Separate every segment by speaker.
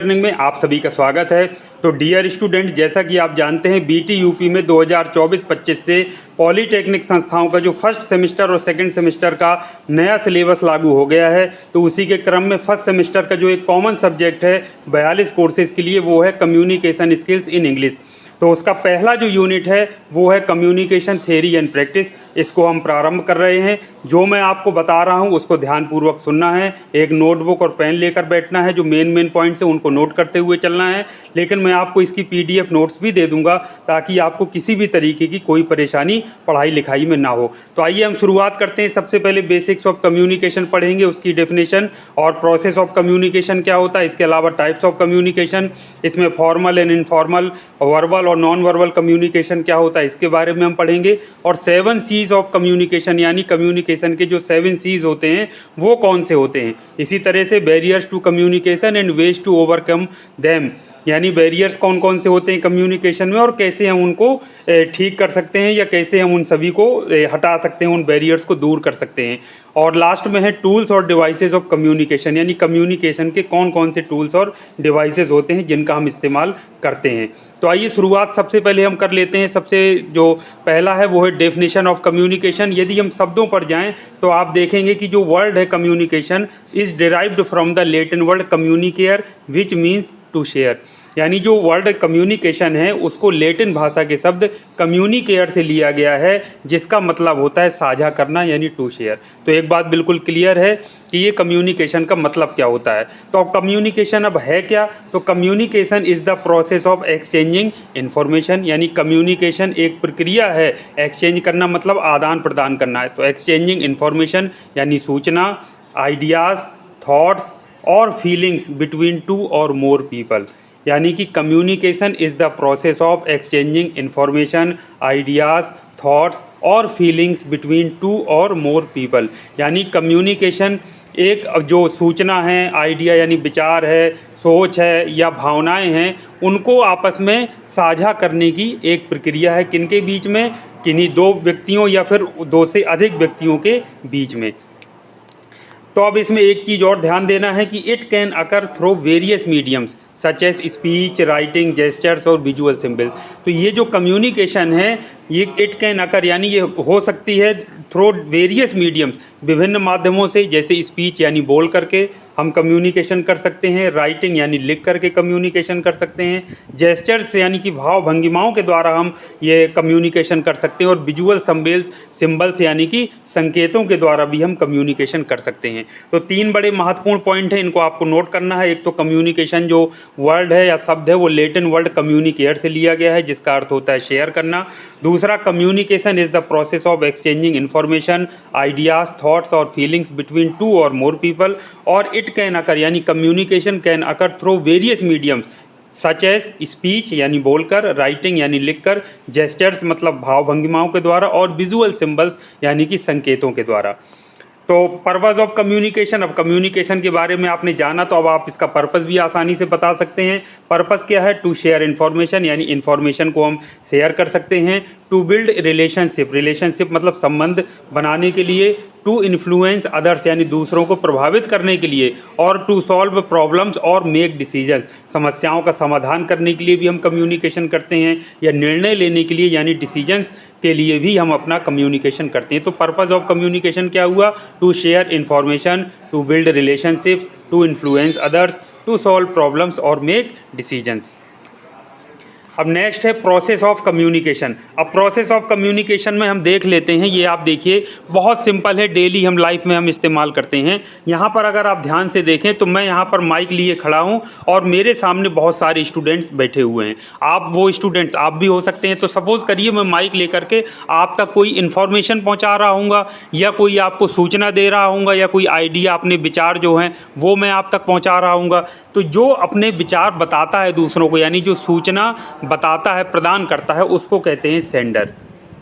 Speaker 1: Learning में आप सभी का स्वागत है। तो डियर स्टूडेंट, जैसा कि आप जानते हैं बीटी यूपी में 2024-25 से पॉलीटेक्निक संस्थाओं का जो फर्स्ट सेमेस्टर और सेकंड सेमेस्टर का नया सिलेबस लागू हो गया है। तो उसी के क्रम में फर्स्ट सेमेस्टर का जो एक कॉमन सब्जेक्ट है 42 कोर्सेज़ के लिए, वो है कम्युनिकेशन स्किल्स इन इंग्लिश। तो उसका पहला जो यूनिट है वो है कम्युनिकेशन थ्योरी एंड प्रैक्टिस। इसको हम प्रारंभ कर रहे हैं। जो मैं आपको बता रहा हूं उसको ध्यानपूर्वक सुनना है। एक नोटबुक और पेन लेकर बैठना है, जो मेन पॉइंट्स हैं उनको नोट करते हुए चलना है। लेकिन मैं आपको इसकी पीडीएफ नोट्स भी दे दूंगा ताकि आपको किसी भी तरीके की कोई परेशानी पढ़ाई लिखाई में ना हो। तो आइए हम शुरुआत करते हैं। सबसे पहले बेसिक्स ऑफ कम्युनिकेशन पढ़ेंगे, उसकी डेफिनेशन और प्रोसेस ऑफ कम्युनिकेशन क्या होता है। इसके अलावा टाइप्स ऑफ कम्युनिकेशन, इसमें फॉर्मल एंड इनफॉर्मल, वर्बल और नॉन वर्बल कम्युनिकेशन क्या होता है, इसके बारे में हम पढ़ेंगे। और 7 C's ऑफ कम्युनिकेशन, यानी कम्युनिकेशन के जो 7 C's होते हैं वो कौन से होते हैं। इसी तरह से barriers to communication and ways to overcome them, यानी बैरियर्स कौन कौन से होते हैं कम्युनिकेशन में और कैसे हम उनको ठीक कर सकते हैं या कैसे हम उन सभी को हटा सकते हैं, उन बैरियर्स को दूर कर सकते हैं। और लास्ट में है टूल्स और डिवाइसेस ऑफ कम्युनिकेशन, यानी कम्युनिकेशन के कौन कौन से टूल्स और डिवाइसेस होते हैं जिनका हम इस्तेमाल करते हैं। तो आइए शुरुआत सबसे पहले हम कर लेते हैं। सबसे जो पहला है वो है डेफिनेशन ऑफ कम्युनिकेशन। यदि हम शब्दों पर जाएं तो आप देखेंगे कि जो वर्ड है communication is derived from the Latin word communicare which means to share, यानी जो वर्ड कम्युनिकेशन है उसको लैटिन भाषा के शब्द कम्युनिकेयर से लिया गया है, जिसका मतलब होता है साझा करना, यानी टू शेयर। तो एक बात बिल्कुल क्लियर है कि ये कम्युनिकेशन का मतलब क्या होता है। तो अब कम्युनिकेशन अब है क्या, तो communication is the process of exchanging information, यानी कम्युनिकेशन एक प्रक्रिया है। एक्सचेंज करना मतलब आदान प्रदान करना है। तो एक्सचेंजिंग इन्फॉर्मेशन यानी सूचना, आइडियाज़, थॉट्स और फीलिंग्स बिटवीन 2 और मोर पीपल, यानी कि communication is the process of exchanging information, ideas, thoughts और फीलिंग्स बिटवीन 2 और मोर पीपल। यानी कम्युनिकेशन एक जो सूचना है, आइडिया यानी विचार है, सोच है या भावनाएं हैं, उनको आपस में साझा करने की एक प्रक्रिया है। किनके बीच में, किन्हीं 2 व्यक्तियों या फिर 2 से अधिक व्यक्तियों के बीच में। तो अब इसमें एक चीज़ और ध्यान देना है कि it can occur through various mediums such as speech, writing, gestures और विजुअल सिंबल। तो ये जो कम्युनिकेशन है ये इट कैन अकर, यानी ये हो सकती है थ्रू वेरियस मीडियम्स, विभिन्न माध्यमों से, जैसे स्पीच यानी बोल करके हम कम्युनिकेशन कर सकते हैं, राइटिंग यानी लिख करके कम्युनिकेशन कर सकते हैं, जेस्चर्स यानी कि भाव भंगिमाओं के द्वारा हम ये कम्युनिकेशन कर सकते हैं, और विजुअल सिंबल्स यानी कि संकेतों के द्वारा भी हम कम्युनिकेशन कर सकते हैं। तो 3 बड़े महत्वपूर्ण पॉइंट हैं, इनको आपको नोट करना है। एक तो कम्युनिकेशन जो वर्ड है या शब्द है वो लैटिन वर्ड कम्युनिकेयर से लिया गया है, जिसका अर्थ होता है शेयर करना। दूसरा, communication is the process of exchanging information, ideas, thoughts और फीलिंग्स बिटवीन 2 और मोर पीपल। और इट कैन अकर, यानी communication can occur through various mediums such as speech यानी बोलकर, राइटिंग यानी लिखकर, जेस्चर्स मतलब भाव भंगिमाओं के द्वारा, और विजुअल सिंबल्स यानी कि संकेतों के द्वारा। तो पर्पज़ ऑफ कम्युनिकेशन, अब कम्युनिकेशन के बारे में आपने जाना तो अब आप इसका पर्पज़ भी आसानी से बता सकते हैं। पर्पज़ क्या है, टू शेयर इन्फॉर्मेशन, यानी इन्फॉर्मेशन को हम शेयर कर सकते हैं। टू बिल्ड रिलेशनशिप मतलब संबंध बनाने के लिए। टू इन्फ्लुएंस अदर्स, यानी दूसरों को प्रभावित करने के लिए। और टू सॉल्व प्रॉब्लम्स और मेक डिसीजंस, समस्याओं का समाधान करने के लिए भी हम कम्युनिकेशन करते हैं, या निर्णय लेने के लिए यानी डिसीजंस के लिए भी हम अपना कम्युनिकेशन करते हैं। तो पर्पज़ ऑफ कम्युनिकेशन क्या हुआ, to share information, to build relationships, to influence others, to solve problems और मेक डिसीजंस। अब नेक्स्ट है प्रोसेस ऑफ कम्युनिकेशन। अब प्रोसेस ऑफ कम्युनिकेशन में हम देख लेते हैं, ये आप देखिए बहुत सिंपल है, डेली हम लाइफ में हम इस्तेमाल करते हैं। यहाँ पर अगर आप ध्यान से देखें तो मैं यहाँ पर माइक लिए खड़ा हूँ और मेरे सामने बहुत सारे स्टूडेंट्स बैठे हुए हैं। आप वो स्टूडेंट्स आप भी हो सकते हैं। तो सपोज़ करिए मैं माइक लेकर के आप तक कोई इन्फॉर्मेशन पहुँचा रहा हूँगा, या कोई आपको सूचना दे रहा हूँगा, या कोई आइडिया, अपने विचार जो हैं वो मैं आप तक पहुँचा रहा हूँगा। तो जो अपने विचार बताता है दूसरों को, यानी जो सूचना बताता है, प्रदान करता है, उसको कहते हैं सेंडर।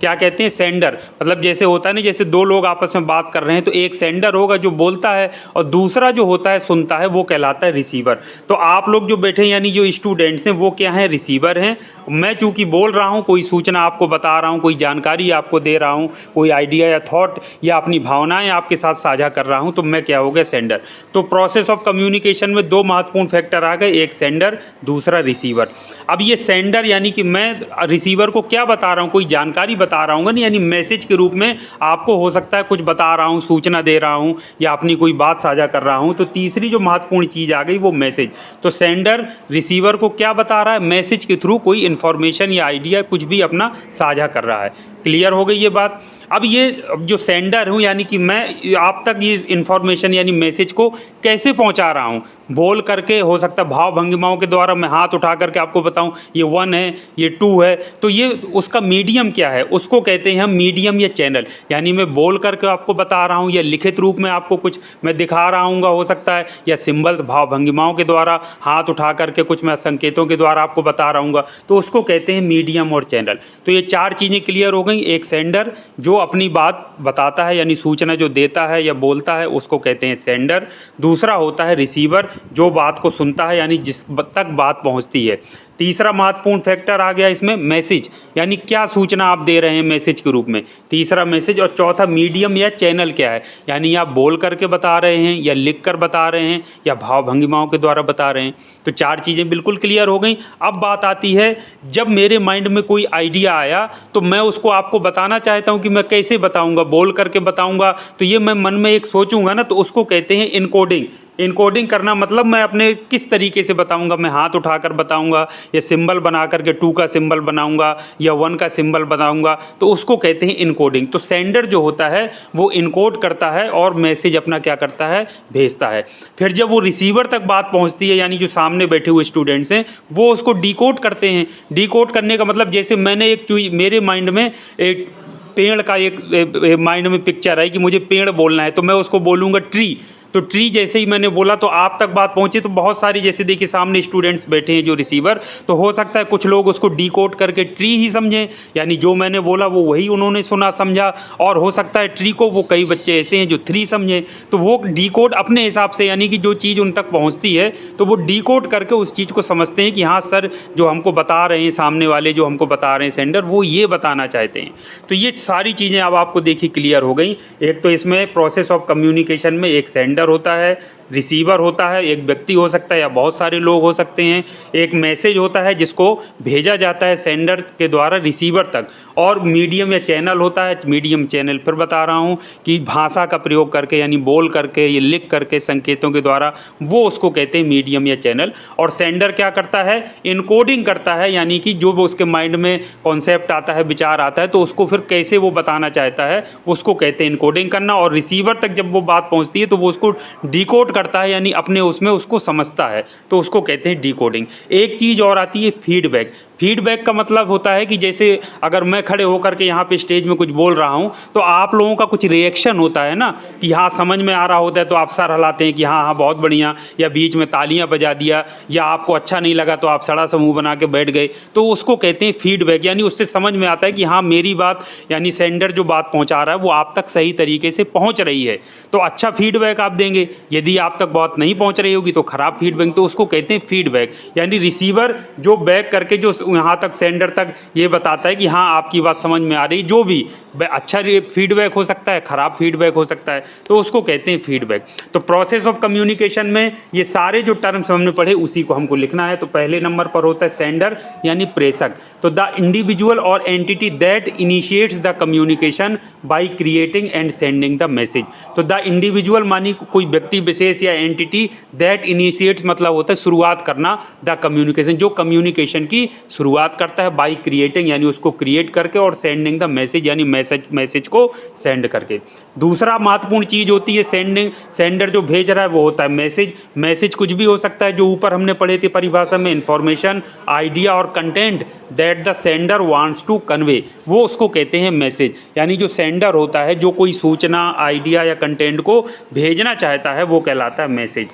Speaker 1: क्या कहते हैं, सेंडर। मतलब जैसे होता है ना, जैसे दो लोग आपस में बात कर रहे हैं तो एक सेंडर होगा जो बोलता है और दूसरा जो होता है सुनता है, वो कहलाता है रिसीवर। तो आप लोग जो बैठे हैं यानी जो स्टूडेंट्स हैं वो क्या हैं, रिसीवर हैं। मैं चूंकि बोल रहा हूँ, कोई सूचना आपको बता रहा हूँ, कोई जानकारी आपको दे रहा हूँ, कोई आइडिया या थॉट या अपनी भावनाएं आपके साथ साझा कर रहा हूँ, तो मैं क्या हो गया, सेंडर। तो प्रोसेस ऑफ कम्युनिकेशन में दो महत्वपूर्ण फैक्टर आ गए, एक सेंडर, दूसरा रिसीवर। अब ये सेंडर यानी कि मैं रिसीवर को क्या बता रहा हूँ, कोई जानकारी बता रहा हूँ, यानी मैसेज के रूप में आपको हो सकता है कुछ बता रहा हूँ, सूचना दे रहा हूँ या अपनी कोई बात साझा कर रहा हूँ। तो तीसरी जो महत्वपूर्ण चीज़ आ गई वो मैसेज। तो सेंडर रिसीवर को क्या बता रहा है, मैसेज के थ्रू कोई इन्फॉर्मेशन या आइडिया कुछ भी अपना साझा कर रहा है। क्लियर हो गई ये बात। अब ये जो सेंडर हूँ यानी कि मैं आप तक ये इन्फॉर्मेशन यानी मैसेज को कैसे पहुँचा रहा हूँ, बोल करके, हो सकता है भाव भंगिमाओं के द्वारा, मैं हाथ उठा करके आपको बताऊँ ये 1 है, ये 2 है। तो ये उसका मीडियम क्या है, उसको कहते हैं हम मीडियम या चैनल। यानी मैं बोल करके आपको बता रहा हूँ या लिखित रूप में आपको कुछ मैं दिखा रहा हूँ, हो सकता है, या सिंबल्स भाव भंगिमाओं के द्वारा हाथ उठा करके कुछ मैं संकेतों के द्वारा आपको बता रहा हूँ, तो उसको कहते हैं मीडियम और चैनल। तो ये 4 चीज़ें क्लियर हो गई। एक सेंडर जो अपनी बात बताता है यानी सूचना जो देता है या बोलता है उसको कहते हैं सेंडर। दूसरा होता है रिसीवर जो बात को सुनता है यानी जिस तक बात पहुंचती है। तीसरा महत्वपूर्ण फैक्टर आ गया इसमें मैसेज, यानी क्या सूचना आप दे रहे हैं मैसेज के रूप में, तीसरा मैसेज। और चौथा मीडियम या चैनल क्या है, यानी आप बोल करके बता रहे हैं या लिख कर बता रहे हैं या भाव भंगिमाओं के द्वारा बता रहे हैं। तो 4 चीज़ें बिल्कुल क्लियर हो गई। अब बात आती है, जब मेरे माइंड में कोई आइडिया आया तो मैं उसको आपको बताना चाहता हूँ कि मैं कैसे बताऊँगा, बोल करके बताऊँगा, तो ये मैं मन में एक सोचूंगा ना, तो उसको कहते हैं इनकोडिंग। इनकोडिंग करना मतलब मैं अपने किस तरीके से बताऊंगा, मैं हाथ उठाकर बताऊंगा या सिंबल बना करके 2 का सिंबल बनाऊंगा या 1 का सिंबल बनाऊंगा, तो उसको कहते हैं इनकोडिंग। तो सेंडर जो होता है वो इनकोड करता है और मैसेज अपना क्या करता है, भेजता है। फिर जब वो रिसीवर तक बात पहुंचती है यानी जो सामने बैठे हुए स्टूडेंट्स हैं वो उसको डिकोड करते हैं। डिकोड करने का मतलब, जैसे मैंने एक चीज़ मेरे माइंड में एक पेड़ का एक माइंड में पिक्चर है कि मुझे पेड़ बोलना है, तो मैं उसको बोलूँगा ट्री। तो ट्री जैसे ही मैंने बोला तो आप तक बात पहुंची। तो बहुत सारी, जैसे देखिए सामने स्टूडेंट्स बैठे हैं जो रिसीवर, तो हो सकता है कुछ लोग उसको डिकोड करके ट्री ही समझें, यानी जो मैंने बोला वो वही उन्होंने सुना समझा। और हो सकता है ट्री को वो कई बच्चे ऐसे हैं जो 3 समझें, तो वो डिकोड अपने हिसाब से, यानी कि जो चीज़ उन तक पहुँचती है तो वो डिकोड करके उस चीज़ को समझते हैं कि हाँ सर जो हमको बता रहे हैं, सामने वाले जो हमको बता रहे हैं सेंडर, वो ये बताना चाहते हैं। तो ये सारी चीज़ें अब आपको देखिए क्लियर हो गई। एक तो इसमें प्रोसेस ऑफ कम्युनिकेशन में एक सेंडर होता है, रिसीवर होता है, एक व्यक्ति हो सकता है या बहुत सारे लोग हो सकते हैं, एक मैसेज होता है जिसको भेजा जाता है सेंडर के द्वारा रिसीवर तक, और मीडियम या चैनल होता है। मीडियम चैनल फिर बता रहा हूँ कि भाषा का प्रयोग करके यानी बोल करके या लिख करके संकेतों के द्वारा, वो उसको कहते हैं मीडियम या चैनल। और सेंडर क्या करता है, इनकोडिंग करता है, यानी कि जो उसके माइंड में कॉन्सेप्ट आता है, विचार आता है, तो उसको फिर कैसे वो बताना चाहता है उसको कहते हैं इनकोडिंग करना। और रिसीवर तक जब वो बात पहुँचती है तो वो उसको डिकोड करता है, यानी अपने उसमें उसको समझता है, तो उसको कहते हैं डिकोडिंग। एक चीज़ और आती है फीडबैक। फीडबैक का मतलब होता है कि जैसे अगर मैं खड़े होकर के यहाँ पे स्टेज में कुछ बोल रहा हूँ तो आप लोगों का कुछ रिएक्शन होता है ना, कि हाँ समझ में आ रहा होता है तो आप सर हिलाते हैं कि हाँ हाँ बहुत बढ़िया, या बीच में तालियां बजा दिया, या आपको अच्छा नहीं लगा तो आप सड़ा सा मुंह बना के बैठ गए, तो उसको कहते हैं फीडबैक। यानी उससे समझ में आता है कि हाँ मेरी बात, यानी सेंडर जो बात पहुँचा रहा है वो आप तक सही तरीके से पहुँच रही है, तो अच्छा फीडबैक आप देंगे। यदि आप तक बात नहीं पहुँच रही होगी तो ख़राब फीडबैक, तो उसको कहते हैं फीडबैक। यानी रिसीवर जो बैक करके जो यहाँ तक सेंडर तक ये बताता है कि हाँ आपकी बात समझ में आ रही, जो भी अच्छा फीडबैक हो सकता है, ख़राब फीडबैक हो सकता है, तो उसको कहते हैं फीडबैक। तो प्रोसेस ऑफ कम्युनिकेशन में ये सारे जो टर्म्स हमने पढ़े उसी को हमको लिखना है। तो पहले नंबर पर होता है सेंडर यानी प्रेषक। तो द इंडिविजुअल और entity that initiates the communication by creating and sending the message. तो द इंडिविजुअल मानी कोई व्यक्ति विशेष या एंटिटी, दैट इनिशिएट्स मतलब होता है शुरुआत करना, द कम्युनिकेशन जो कम्युनिकेशन की शुरुआत करता है, बाय क्रिएटिंग यानी उसको क्रिएट करके, और सेंडिंग द मैसेज यानी मैसेज को सेंड करके। दूसरा महत्वपूर्ण चीज़ होती है सेंडिंग, सेंडर जो भेज रहा है वो होता है मैसेज। मैसेज कुछ भी हो सकता है, जो ऊपर हमने पढ़े थे परिभाषा में, इंफॉर्मेशन, आइडिया और content that the sender wants to convey, वो उसको कहते हैं मैसेज। यानी जो सेंडर होता है जो कोई सूचना, आइडिया या कंटेंट को भेजना चाहता है वो कहलाता है मैसेज।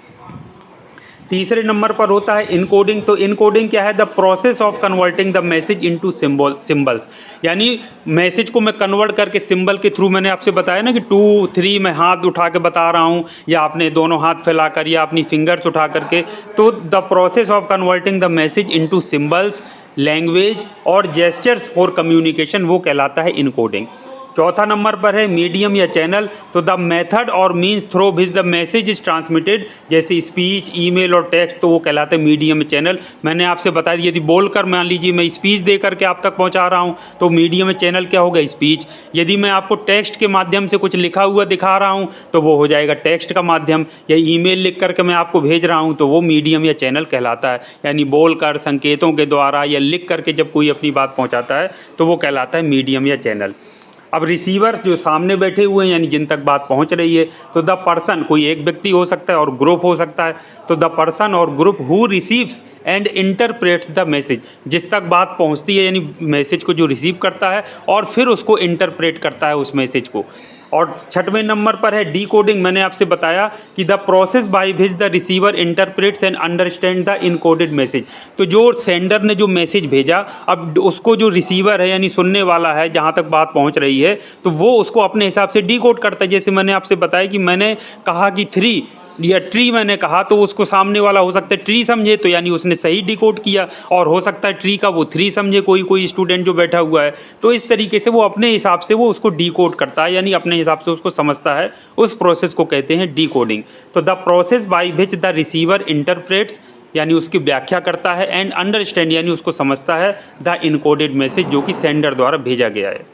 Speaker 1: तीसरे नंबर पर होता है इनकोडिंग। तो इनकोडिंग क्या है? The process of converting the message into symbols, यानी मैसेज को मैं कन्वर्ट करके सिंबल के थ्रू, मैंने आपसे बताया ना कि 2 3 मैं हाथ उठा के बता रहा हूँ, या आपने दोनों हाथ फैलाकर, या अपनी फिंगर्स उठा करके। तो the process of converting the message into symbols, language और जेस्चर्स फॉर कम्युनिकेशन, वो कहलाता है इनकोडिंग। चौथा नंबर पर है मीडियम या चैनल। तो द मेथड और means through which the message is transmitted, जैसे स्पीच, ईमेल और टेक्स्ट, तो वो कहलाते हैं मीडियम या चैनल। मैंने आपसे बताया यदि बोलकर, मान लीजिए मैं स्पीच दे करके आप तक पहुंचा रहा हूं, तो मीडियम या चैनल क्या होगा? स्पीच। यदि मैं आपको टेक्स्ट के माध्यम से कुछ लिखा हुआ दिखा रहा हूँ तो वो हो जाएगा टेक्स्ट का माध्यम, या ईमेल लिख करके मैं आपको भेज रहा हूँ तो वो मीडियम या चैनल कहलाता है। यानी बोलकर, संकेतों के द्वारा या लिख करके जब कोई अपनी बात पहुँचाता है तो वो कहलाता है मीडियम या चैनल। अब रिसीवर्स जो सामने बैठे हुए हैं, यानी जिन तक बात पहुंच रही है, तो द पर्सन, कोई एक व्यक्ति हो सकता है और ग्रुप हो सकता है। तो द पर्सन और group who receives and interprets the message, जिस तक बात पहुंचती है, यानी मैसेज को जो रिसीव करता है और फिर उसको इंटरप्रेट करता है उस मैसेज को। और छठवें नंबर पर है डीकोडिंग। मैंने आपसे बताया कि the process by which the receiver interprets and understand the encoded message. तो जो सेंडर ने जो मैसेज भेजा, अब उसको जो रिसीवर है यानी सुनने वाला है, जहाँ तक बात पहुँच रही है, तो वो उसको अपने हिसाब से डीकोड करता है। जैसे मैंने आपसे बताया कि मैंने कहा कि 3 या ट्री मैंने कहा, तो उसको सामने वाला हो सकता है ट्री समझे, तो यानी उसने सही डिकोड किया, और हो सकता है ट्री का वो 3 समझे कोई स्टूडेंट जो बैठा हुआ है। तो इस तरीके से वो अपने हिसाब से वो उसको डिकोड करता है, यानी अपने हिसाब से उसको समझता है। उस प्रोसेस को कहते हैं डिकोडिंग। तो the process by which the receiver interprets, यानी उसकी व्याख्या करता है, एंड अंडरस्टैंड, यानी उसको समझता है द इनकोडेड मैसेज जो कि सेंडर द्वारा भेजा गया है।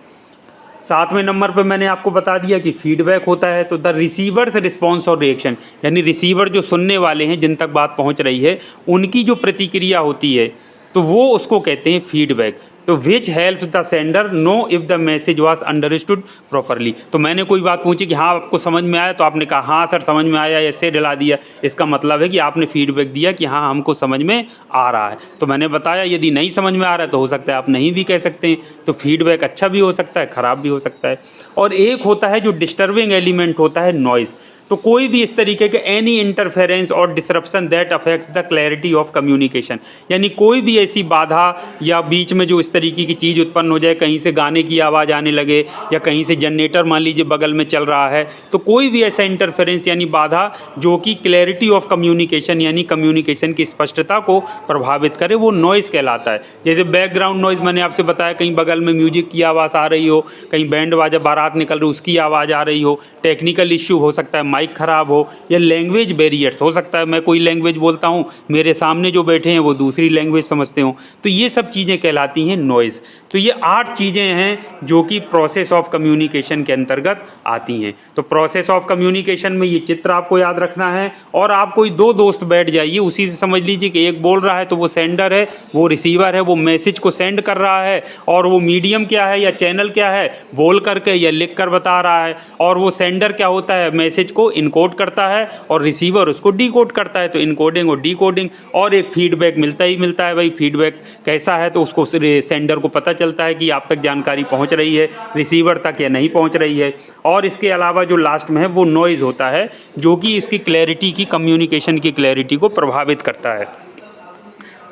Speaker 1: 7वें नंबर पे मैंने आपको बता दिया कि फीडबैक होता है। तो द रिसीवर्स रिस्पॉन्स और रिएक्शन, यानी रिसीवर जो सुनने वाले हैं, जिन तक बात पहुंच रही है, उनकी जो प्रतिक्रिया होती है, तो वो उसको कहते हैं फीडबैक। तो which helps the sender know if the message was understood properly. तो मैंने कोई बात पूछी कि हाँ आपको समझ में आया, तो आपने कहा हाँ सर समझ में आया, ऐसे दिला दिया। इसका मतलब है कि आपने फीडबैक दिया कि हाँ हमको समझ में आ रहा है। तो मैंने बताया यदि नहीं समझ में आ रहा है तो हो सकता है आप नहीं भी कह सकते हैं। तो फीडबैक अच्छा भी हो सकता है, ख़राब भी हो सकता है। और एक होता है जो डिस्टर्बिंग एलिमेंट होता है, नॉइज़। तो कोई भी इस तरीके के एनी इंटरफेरेंस और disruption that affects the clarity of communication, यानी कोई भी ऐसी बाधा या बीच में जो इस तरीके की चीज़ उत्पन्न हो जाए, कहीं से गाने की आवाज़ आने लगे या कहीं से जनरेटर मान लीजिए बगल में चल रहा है, तो कोई भी ऐसा इंटरफेरेंस यानी बाधा जो कि क्लैरिटी ऑफ कम्युनिकेशन यानी कम्युनिकेशन की स्पष्टता को प्रभावित करे, वो नॉइज़ कहलाता है। जैसे बैकग्राउंड नॉइज़ मैंने आपसे बताया, कहीं बगल में म्यूजिक की आवाज़ आ रही हो, कहीं बैंड बाजा बारात निकल रही उसकी आवाज़ आ रही हो, टेक्निकल इश्यू हो सकता है, माइक ख़राब हो, या लैंग्वेज बैरियर्स हो सकता है, मैं कोई लैंग्वेज बोलता हूँ, मेरे सामने जो बैठे हैं वो दूसरी लैंग्वेज समझते हो, तो ये सब चीज़ें कहलाती हैं नॉइज़। तो ये 8 चीज़ें हैं जो कि प्रोसेस ऑफ कम्युनिकेशन के अंतर्गत आती हैं। तो प्रोसेस ऑफ कम्युनिकेशन में ये चित्र आपको याद रखना है, और आप कोई 2 दोस्त बैठ जाइए, उसी से समझ लीजिए कि एक बोल रहा है तो वो सेंडर है, वो रिसीवर है, वो मैसेज को सेंड कर रहा है, और वो मीडियम क्या है या चैनल क्या है, बोल करके या लिख कर बता रहा है, और वो सेंडर क्या होता है, मैसेज को इनकोड करता है और रिसीवर उसको डिकोड करता है। तो इनकोडिंग और डिकोडिंग, और एक फीडबैक मिलता ही मिलता है। भाई फीडबैक कैसा है, तो उसको सेंडर को पता चलता है कि आप तक जानकारी पहुंच रही है, रिसीवर तक या नहीं पहुंच रही है। और इसके अलावा जो लास्ट में है वो नॉइज़ होता है, जो कि इसकी क्लैरिटी की, कम्युनिकेशन की क्लैरिटी को प्रभावित करता है।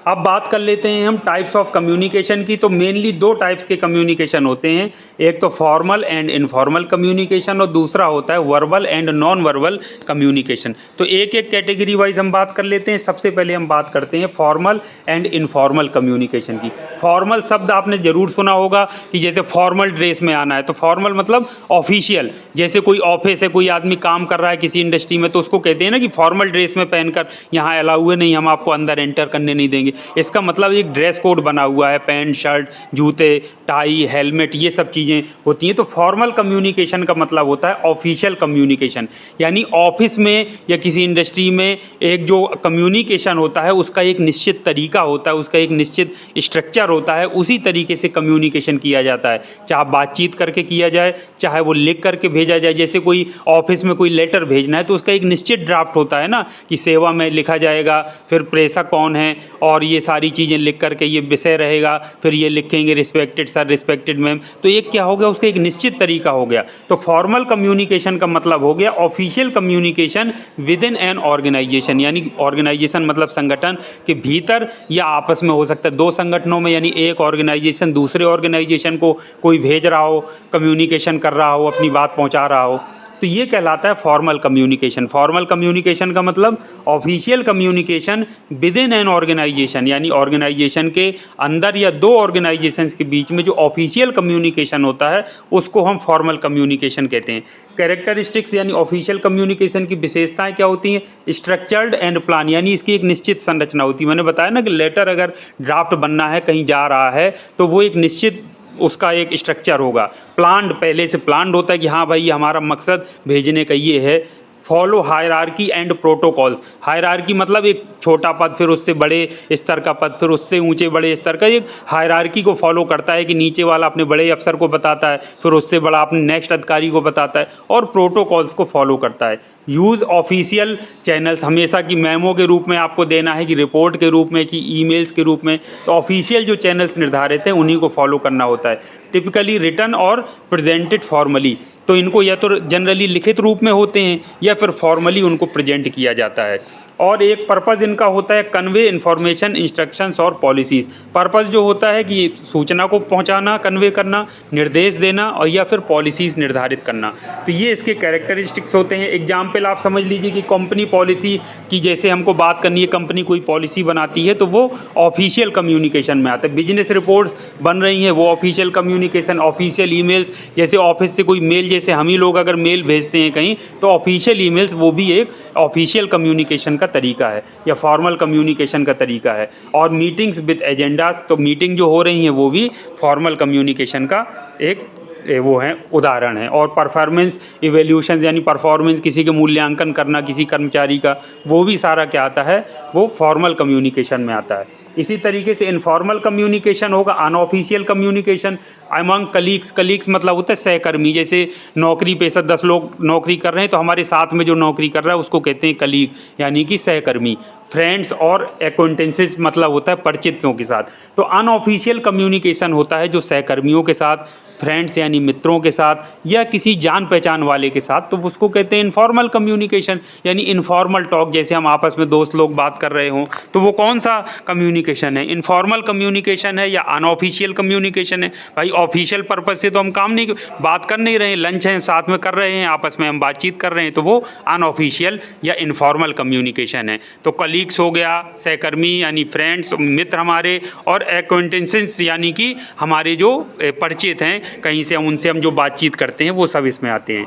Speaker 1: अब बात कर लेते हैं हम टाइप्स ऑफ कम्युनिकेशन की। तो मेनली 2 टाइप्स के कम्युनिकेशन होते हैं, एक तो फॉर्मल एंड इनफॉर्मल कम्युनिकेशन, और दूसरा होता है verbal and non verbal communication. तो एक एक कैटेगरी वाइज हम बात कर लेते हैं। सबसे पहले हम बात करते हैं फॉर्मल एंड इनफॉर्मल कम्युनिकेशन की। फॉर्मल शब्द आपने ज़रूर सुना होगा कि जैसे फॉर्मल ड्रेस में आना है, तो फॉर्मल मतलब ऑफिशियल। जैसे कोई ऑफिस है, कोई आदमी काम कर रहा है किसी इंडस्ट्री में, तो उसको कहते हैं ना कि फॉर्मल ड्रेस में पहनकर यहाँ अलाउ है, नहीं हम आपको अंदर एंटर करने नहीं देंगे। इसका मतलब एक ड्रेस कोड बना हुआ है, पैंट शर्ट जूते टाई हेलमेट ये सब चीज़ें होती हैं। तो फॉर्मल कम्युनिकेशन का मतलब होता है ऑफिशियल कम्युनिकेशन, यानी ऑफिस में या किसी इंडस्ट्री में एक जो कम्युनिकेशन होता है उसका एक निश्चित तरीका होता है, उसका एक निश्चित स्ट्रक्चर होता है, उसी तरीके से कम्युनिकेशन किया जाता है। चाहे बातचीत करके किया जाए, चाहे वो लिख करके भेजा जाए। जैसे कोई ऑफिस में कोई लेटर भेजना है तो उसका एक निश्चित ड्राफ्ट होता है ना, कि सेवा में लिखा जाएगा, फिर प्रेषक कौन है, और ये सारी चीज़ें लिख करके ये विषय रहेगा, फिर ये लिखेंगे रिस्पेक्टेड सर, रिस्पेक्टेड मैम। तो एक क्या हो गया, उसका एक निश्चित तरीका हो गया। तो फॉर्मल कम्युनिकेशन का मतलब हो गया official communication within an organisation, यानी ऑर्गेनाइजेशन मतलब संगठन के भीतर या आपस में हो सकता है दो संगठनों में, यानी एक ऑर्गेनाइजेशन दूसरे ऑर्गेनाइजेशन को कोई भेज रहा हो, कम्युनिकेशन कर रहा हो, अपनी बात पहुंचा रहा हो, तो ये कहलाता है फॉर्मल कम्युनिकेशन। फॉर्मल कम्युनिकेशन का मतलब official communication within an organisation, यानी ऑर्गेनाइजेशन के अंदर या दो ऑर्गेनाइजेशंस के बीच में जो ऑफिशियल कम्युनिकेशन होता है उसको हम फॉर्मल कम्युनिकेशन कहते हैं। कैरेक्टरिस्टिक्स यानी ऑफिशियल कम्युनिकेशन की विशेषताएं क्या होती हैं? स्ट्रक्चर्ड एंड प्लान, यानी इसकी एक निश्चित संरचना होती है। मैंने बताया ना कि लेटर अगर ड्राफ्ट बनना है, कहीं जा रहा है, तो वो एक निश्चित उसका एक स्ट्रक्चर होगा। प्लान्ड, पहले से प्लान्ड होता है कि हाँ भाई हमारा मकसद भेजने का ये है। Follow hierarchy and protocols, hierarchy मतलब एक छोटा पद, फिर उससे बड़े स्तर का पद, फिर उससे ऊंचे बड़े स्तर का, एक हायरार्की को फॉलो करता है कि नीचे वाला अपने बड़े अफसर को बताता है, फिर उससे बड़ा अपने नेक्स्ट अधिकारी को बताता है, और प्रोटोकॉल्स को फॉलो करता है। यूज़ ऑफिशियल चैनल्स, हमेशा कि मेमो के रूप में आपको देना है, कि रिपोर्ट के रूप में, कि ईमेल्स के रूप में, तो ऑफिशियल जो चैनल्स निर्धारित हैं उन्हीं को फॉलो करना होता है। टिपिकली रिटन और प्रेजेंटेड फॉर्मली, तो इनको या तो जनरली लिखित रूप में होते हैं या फिर फॉर्मली उनको प्रेजेंट किया जाता है। और एक पर्पज़ इनका होता है कन्वे इन्फॉर्मेशन, इंस्ट्रक्शंस और पॉलिसीज़। पर्पज़ जो होता है कि सूचना को पहुंचाना, कन्वे करना, निर्देश देना, और या फिर पॉलिसीज़ निर्धारित करना। तो ये इसके कैरेक्टरिस्टिक्स होते हैं। एग्जाम्पल आप समझ लीजिए कि कंपनी पॉलिसी की जैसे हमको बात करनी है, कंपनी कोई पॉलिसी बनाती है तो वो ऑफिशियल कम्युनिकेशन में आता है। बिजनेस रिपोर्ट्स बन रही हैं, वो ऑफिशियल कम्युनिकेशन। ऑफिशियल ईमेल्स, जैसे ऑफिस से कोई मेल, जैसे हम ही लोग अगर मेल भेजते हैं कहीं, तो ऑफिशियल ईमेल्स वो भी एक ऑफिशियल कम्युनिकेशन का तरीका है या फॉर्मल कम्युनिकेशन का तरीका है। और मीटिंग्स विद एजेंडाज, तो मीटिंग जो हो रही हैं वो भी फॉर्मल कम्युनिकेशन का एक वो है, उदाहरण है। और परफॉर्मेंस इवैल्यूएशन, यानी परफॉर्मेंस, किसी के मूल्यांकन करना किसी कर्मचारी का, वो भी सारा क्या आता है, वो फॉर्मल कम्युनिकेशन में आता है। इसी तरीके से इनफॉर्मल कम्युनिकेशन होगा unofficial communication among colleagues. Colleagues मतलब होता है सहकर्मी, जैसे नौकरी पेशा 10 लोग नौकरी कर रहे हैं तो हमारे साथ में जो नौकरी कर रहा है उसको कहते हैं कलीग, यानी कि सहकर्मी। फ्रेंड्स और एक्वेंटेंसेस मतलब होता है परिचितों के साथ। तो अनऑफिशियल कम्युनिकेशन होता है जो सहकर्मियों के साथ, फ्रेंड्स यानी मित्रों के साथ, या किसी जान पहचान वाले के साथ, तो उसको कहते हैं इनफॉर्मल कम्युनिकेशन, यानी इनफॉर्मल टॉक। जैसे हम आपस में दोस्त लोग बात कर रहे हों तो वो कौन सा कम्युनिकेशन है? इनफॉर्मल कम्युनिकेशन है या अनऑफिशियल कम्युनिकेशन है? भाई ऑफिशियल पर्पज़ से तो हम काम नहीं, बात कर नहीं रहे हैं, लंच है साथ में कर रहे हैं, आपस में हम बातचीत कर रहे हैं, तो वो अनऑफिशियल या इनफॉर्मल कम्युनिकेशन है। तो कलीग्स हो गया, सहकर्मी यानी फ्रेंड्स, मित्र हमारे, और एक्वेंटेंसेस यानी कि हमारे जो परिचित हैं कहीं से, उनसे हम जो बातचीत करते हैं, वो सब इसमें आते हैं।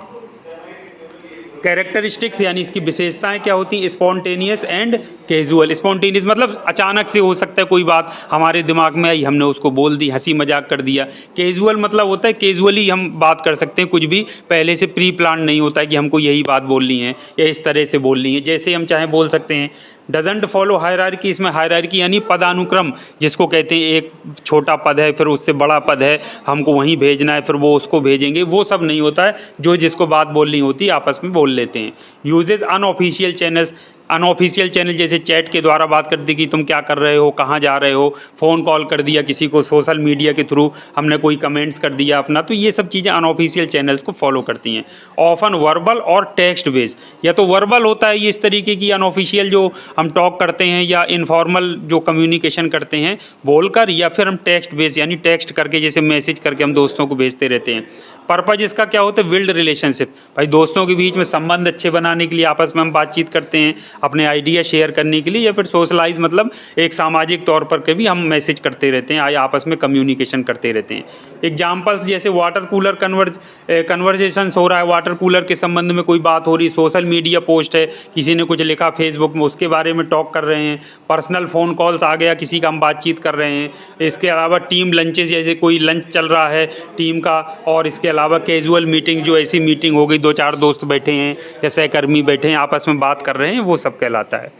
Speaker 1: कैरेक्टरिस्टिक्स यानी इसकी विशेषताएं क्या होती हैं? Spontaneous and casual. स्पॉन्टेनियस मतलब अचानक से हो सकता है कोई बात हमारे दिमाग में आई, हमने उसको बोल दी, हंसी मजाक कर दिया। कैजुअल मतलब होता है कैजुअली हम बात कर सकते हैं, कुछ भी पहले से प्री प्लान नहीं होता है कि हमको यही बात बोलनी है या इस तरह से बोलनी है, जैसे हम चाहें बोल सकते हैं। डजंट फॉलो हायरार्की, इसमें हायरार्की यानी पदानुक्रम जिसको कहते हैं, एक छोटा पद है फिर उससे बड़ा पद है, हमको वहीं भेजना है, फिर वो उसको भेजेंगे, वो सब नहीं होता है। जो जिसको बात बोलनी होती है आपस में बोल लेते हैं। Uses unofficial channels, unofficial channel जैसे चैट के द्वारा बात कर दी कि तुम क्या कर रहे हो, कहाँ जा रहे हो, फ़ोन कॉल कर दिया किसी को, सोशल मीडिया के थ्रू हमने कोई कमेंट्स कर दिया अपना, तो ये सब चीज़ें अनऑफिशियल चैनल्स को फॉलो करती हैं। ऑफन वर्बल और टेक्स्ट बेस्ड, या तो वर्बल होता है ये इस तरीके की अनऑफिशियल जो हम टॉक करते हैं या इनफॉर्मल जो कम्युनिकेशन करते हैं बोलकर, या फिर हम टेक्स्ट बेस्ड यानी टेक्स्ट करके, जैसे मैसेज करके हम दोस्तों को भेजते रहते हैं। पर्पज इसका क्या होता है? बिल्ड रिलेशनशिप, भाई दोस्तों के बीच में संबंध अच्छे बनाने के लिए आपस में हम बातचीत करते हैं, अपने आइडिया शेयर करने के लिए, या फिर सोशलाइज मतलब एक सामाजिक तौर पर के भी हम मैसेज करते रहते हैं, आपस में कम्युनिकेशन करते रहते हैं। एग्जाम्पल्स जैसे वाटर कूलर कन्वर्जेशंस हो रहा है, वाटर कूलर के संबंध में कोई बात हो रही, सोशल मीडिया पोस्ट है, किसी ने कुछ लिखा फेसबुक में, उसके बारे में टॉक कर रहे हैं। पर्सनल फ़ोन कॉल्स आ गया, किसी का हम बातचीत कर रहे हैं। इसके अलावा टीम लंचेस, जैसे कोई लंच चल रहा है टीम का, और इसके अलावा कैजुअल मीटिंग, जो ऐसी मीटिंग हो गई 2-4 दोस्त बैठे हैं या सहकर्मी बैठे हैं आपस में बात कर रहे हैं, वो सब कहलाता है।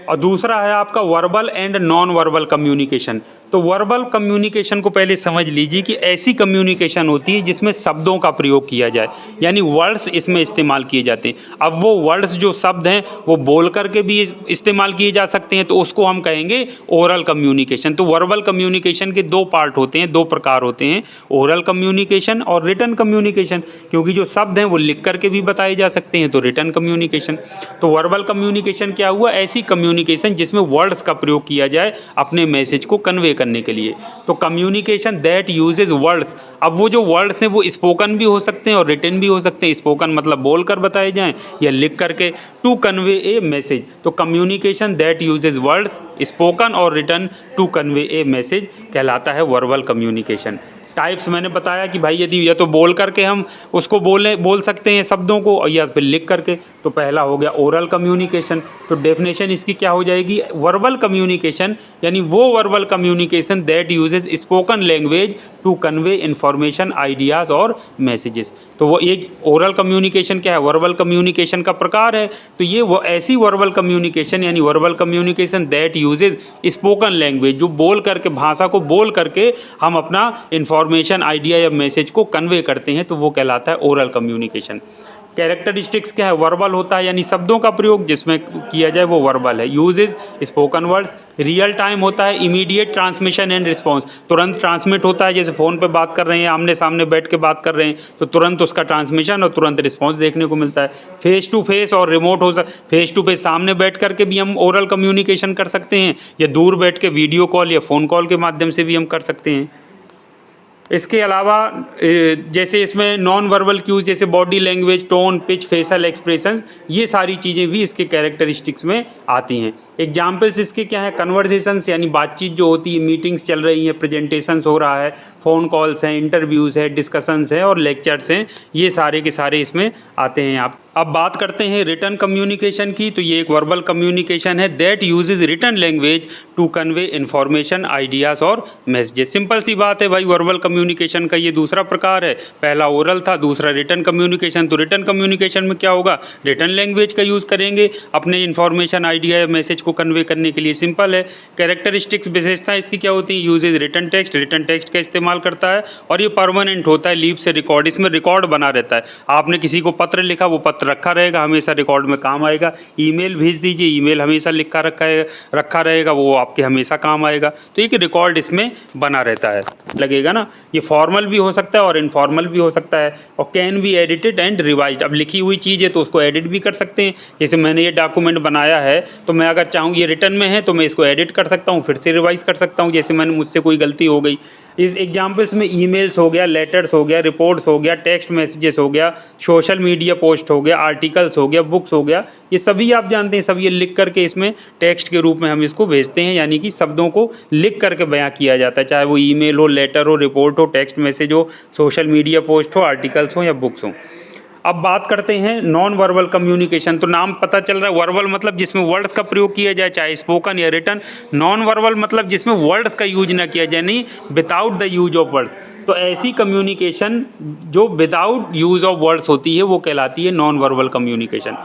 Speaker 1: और दूसरा है आपका verbal and non verbal communication. तो वर्बल कम्युनिकेशन को पहले समझ लीजिए कि ऐसी कम्युनिकेशन होती है जिसमें शब्दों का प्रयोग किया जाए, यानी वर्ड्स इसमें इस्तेमाल किए जाते हैं। अब वो वर्ड्स जो शब्द हैं वो बोल करके भी इस्तेमाल किए जा सकते हैं, तो उसको हम कहेंगे ओरल कम्युनिकेशन। तो वर्बल कम्युनिकेशन के दो पार्ट होते हैं, दो प्रकार होते हैं, ओरल कम्युनिकेशन और रिटन कम्युनिकेशन। क्योंकि जो शब्द हैं वो लिख करके भी बताए जा सकते हैं, तो रिटन कम्युनिकेशन। तो वर्बल कम्युनिकेशन क्या हुआ? ऐसी कम्युनिकेशन जिसमें वर्ड्स का प्रयोग किया जाए अपने मैसेज को कन्वे करने के लिए। तो कम्युनिकेशन दैट यूजेज वर्ड्स, अब वो जो वर्ड्स हैं वो स्पोकन भी हो सकते हैं और रिटन भी हो सकते हैं। स्पोकन मतलब बोल कर बताए जाएं या लिख करके, टू कन्वे ए मैसेज। तो communication that uses words, spoken और written to convey a message कहलाता है वर्बल कम्युनिकेशन। टाइप्स मैंने बताया कि भाई यदि या तो बोल करके हम उसको बोल सकते हैं शब्दों को, या फिर लिख करके। तो पहला हो गया ओरल कम्युनिकेशन। तो डेफिनेशन इसकी क्या हो जाएगी? वर्बल कम्युनिकेशन यानी वो verbal communication that uses spoken language to convey information, ideas और मैसेजेस। तो वो एक ओरल कम्युनिकेशन क्या है? वर्बल कम्युनिकेशन का प्रकार है। तो ये वो ऐसी वर्बल कम्युनिकेशन यानी verbal communication that uses spoken language, जो बोल करके, भाषा को बोल करके हम अपना इंफॉर्मेशन, आइडिया या मैसेज को कन्वे करते हैं, तो वो कहलाता है ओरल कम्युनिकेशन। कैरेक्टरिस्टिक्स क्या है? वर्बल होता है यानी शब्दों का प्रयोग जिसमें किया जाए वो वर्बल है। Uses spoken words. Real time होता है, इमीडिएट ट्रांसमिशन एंड रिस्पांस, तुरंत ट्रांसमिट होता है। जैसे फ़ोन पे बात कर रहे हैं, आमने सामने बैठ के बात कर रहे हैं, तो तुरंत उसका ट्रांसमिशन और तुरंत रिस्पांस देखने को मिलता है। फेस टू फेस और रिमोट हो फेस टू फेस सामने बैठ करके भी हम ओरल कम्युनिकेशन कर सकते हैं, या दूर बैठ के वीडियो कॉल या फ़ोन कॉल के माध्यम से भी हम कर सकते हैं। इसके अलावा जैसे इसमें नॉन वर्बल क्यूज जैसे body language, tone, pitch, facial expressions, ये सारी चीज़ें भी इसके कैरेक्टरिस्टिक्स में आती हैं। एग्जाम्पल्स इसके क्या है? कन्वर्सेशंस यानी बातचीत जो होती है, मीटिंग्स चल रही हैं, प्रेजेंटेशंस हो रहा है, फ़ोन कॉल्स हैं, इंटरव्यूज़ है, डिस्कशंस हैं और लेक्चर्स हैं, ये सारे के सारे इसमें आते हैं। आप अब बात करते हैं रिटन कम्युनिकेशन की। तो ये एक वर्बल कम्युनिकेशन है that uses written language to convey information, ideas और मैसेजेस। सिंपल सी बात है भाई, वर्बल कम्युनिकेशन का ये दूसरा प्रकार है। पहला ओरल था, दूसरा रिटन कम्युनिकेशन। तो रिटन कम्युनिकेशन में क्या होगा? रिटन लैंग्वेज का यूज़ करेंगे अपने इंफॉर्मेशन, आइडिया या मैसेज को कन्वे करने के लिए। सिंपल है। कैरेक्टरिस्टिक्स, विशेषताएं इसकी क्या होती है? Uses written text, written text का इस्तेमाल करता है और ये परमानेंट होता है, लीव से रिकॉर्ड, इसमें रिकॉर्ड बना रहता है। आपने किसी को पत्र लिखा, वो पत्र रखा रहेगा, हमेशा रिकॉर्ड में काम आएगा। ईमेल भेज दीजिए, ईमेल हमेशा लिखा रखा रहेगा, वो आपके हमेशा काम आएगा। तो एक रिकॉर्ड इसमें बना रहता है, लगेगा ना। ये फॉर्मल भी हो सकता है और इनफॉर्मल भी हो सकता है, और can be edited and revised. अब लिखी हुई चीज़ है तो उसको एडिट भी कर सकते हैं। जैसे मैंने ये डॉक्यूमेंट बनाया है, तो मैं अगर चाहूँ, ये रिटन में है तो मैं इसको एडिट कर सकता हूँ, फिर से रिवाइज कर सकता हूँ, जैसे मैंने मुझसे कोई गलती हो गई। इस एग्जाम्पल्स में ईमेल्स हो गया, लेटर्स हो गया, रिपोर्ट्स हो गया, टेक्स्ट मैसेजेस हो गया, सोशल मीडिया पोस्ट हो गया, आर्टिकल्स हो गया, बुक्स हो गया, ये सभी आप जानते हैं। सब ये लिख करके इसमें टेक्स्ट के रूप में हम इसको भेजते हैं, यानी कि शब्दों को लिख करके बयां किया जाता है, चाहे वो ईमेल हो, लेटर हो, रिपोर्ट हो, टेक्स्ट मैसेज हो, सोशल मीडिया पोस्ट हो, आर्टिकल्स हो या बुक्स हो। अब बात करते हैं नॉन वर्बल कम्युनिकेशन। तो नाम पता चल रहा है, वर्बल मतलब जिसमें वर्ड्स का प्रयोग किया जाए, चाहे स्पोकन या रिटन। नॉन वर्बल मतलब जिसमें वर्ड्स का यूज ना किया जाए, यानी without the use of words. तो ऐसी कम्युनिकेशन जो विदाउट यूज ऑफ वर्ड्स होती है वो कहलाती है नॉन वर्बल कम्युनिकेशन।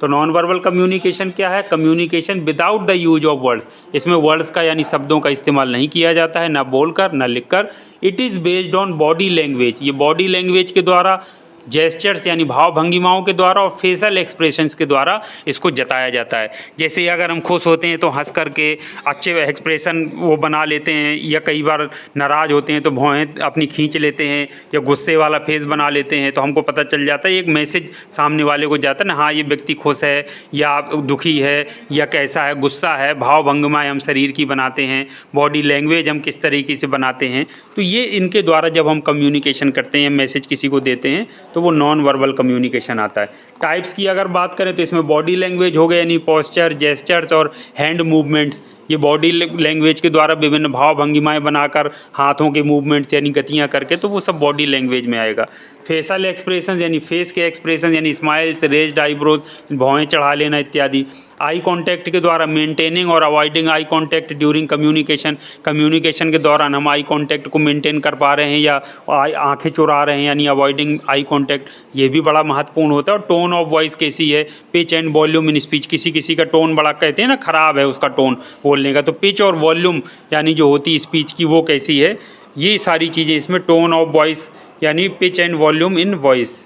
Speaker 1: तो नॉन वर्बल कम्युनिकेशन क्या है? Communication without the use of words. इसमें वर्ड्स का यानी शब्दों का इस्तेमाल नहीं किया जाता है, ना बोलकर ना लिखकर। It is based on body language, ये बॉडी लैंग्वेज के द्वारा, जेस्चर्स यानी भाव भंगिमाओं के द्वारा और फेशियल एक्सप्रेशंस के द्वारा इसको जताया जाता है। जैसे अगर हम खुश होते हैं तो हंस करके अच्छे एक्सप्रेशन वो बना लेते हैं, या कई बार नाराज़ होते हैं तो भौहें अपनी खींच लेते हैं, या गुस्से वाला फेस बना लेते हैं, तो हमको पता चल जाता है, एक मैसेज सामने वाले को जाता है ना, हाँ ये व्यक्ति खुश है या दुखी है या कैसा है, गुस्सा है। भाव भंगिमाएँ हम शरीर की बनाते हैं, बॉडी लैंग्वेज हम किस तरीके से बनाते हैं, तो ये इनके द्वारा जब हम कम्युनिकेशन करते हैं, मैसेज किसी को देते हैं, तो वो नॉन वर्बल कम्युनिकेशन आता है। टाइप्स की अगर बात करें तो इसमें बॉडी लैंग्वेज हो गया, यानी पोस्चर, जेस्चर्स और हैंड मूवमेंट्स। ये बॉडी लैंग्वेज के द्वारा विभिन्न भाव भंगिमाएँ बनाकर, हाथों के मूवमेंट्स यानी गतियाँ करके, तो वो सब बॉडी लैंग्वेज में आएगा। फेशियल एक्सप्रेशन यानी फेस के एक्सप्रेशन, यानी स्माइल्स, रेज्ड आईब्रोज, भौहें चढ़ा लेना इत्यादि। आई कांटेक्ट के द्वारा मेंटेनिंग और avoiding eye contact during communication, communication के दौरान हम आई कांटेक्ट को मेंटेन कर पा रहे हैं या आंखें चुरा रहे हैं, यानी अवॉइडिंग आई कांटेक्ट, ये भी बड़ा महत्वपूर्ण होता है। और टोन ऑफ वॉइस कैसी है, pitch and volume in speech, किसी किसी का टोन बड़ा कहते हैं ना ख़राब है उसका टोन बोलने का, तो पिच और वॉल्यूम यानी जो होती है स्पीच की वो कैसी है, ये सारी चीज़ें इसमें टोन ऑफ वॉइस यानी pitch and volume in voice.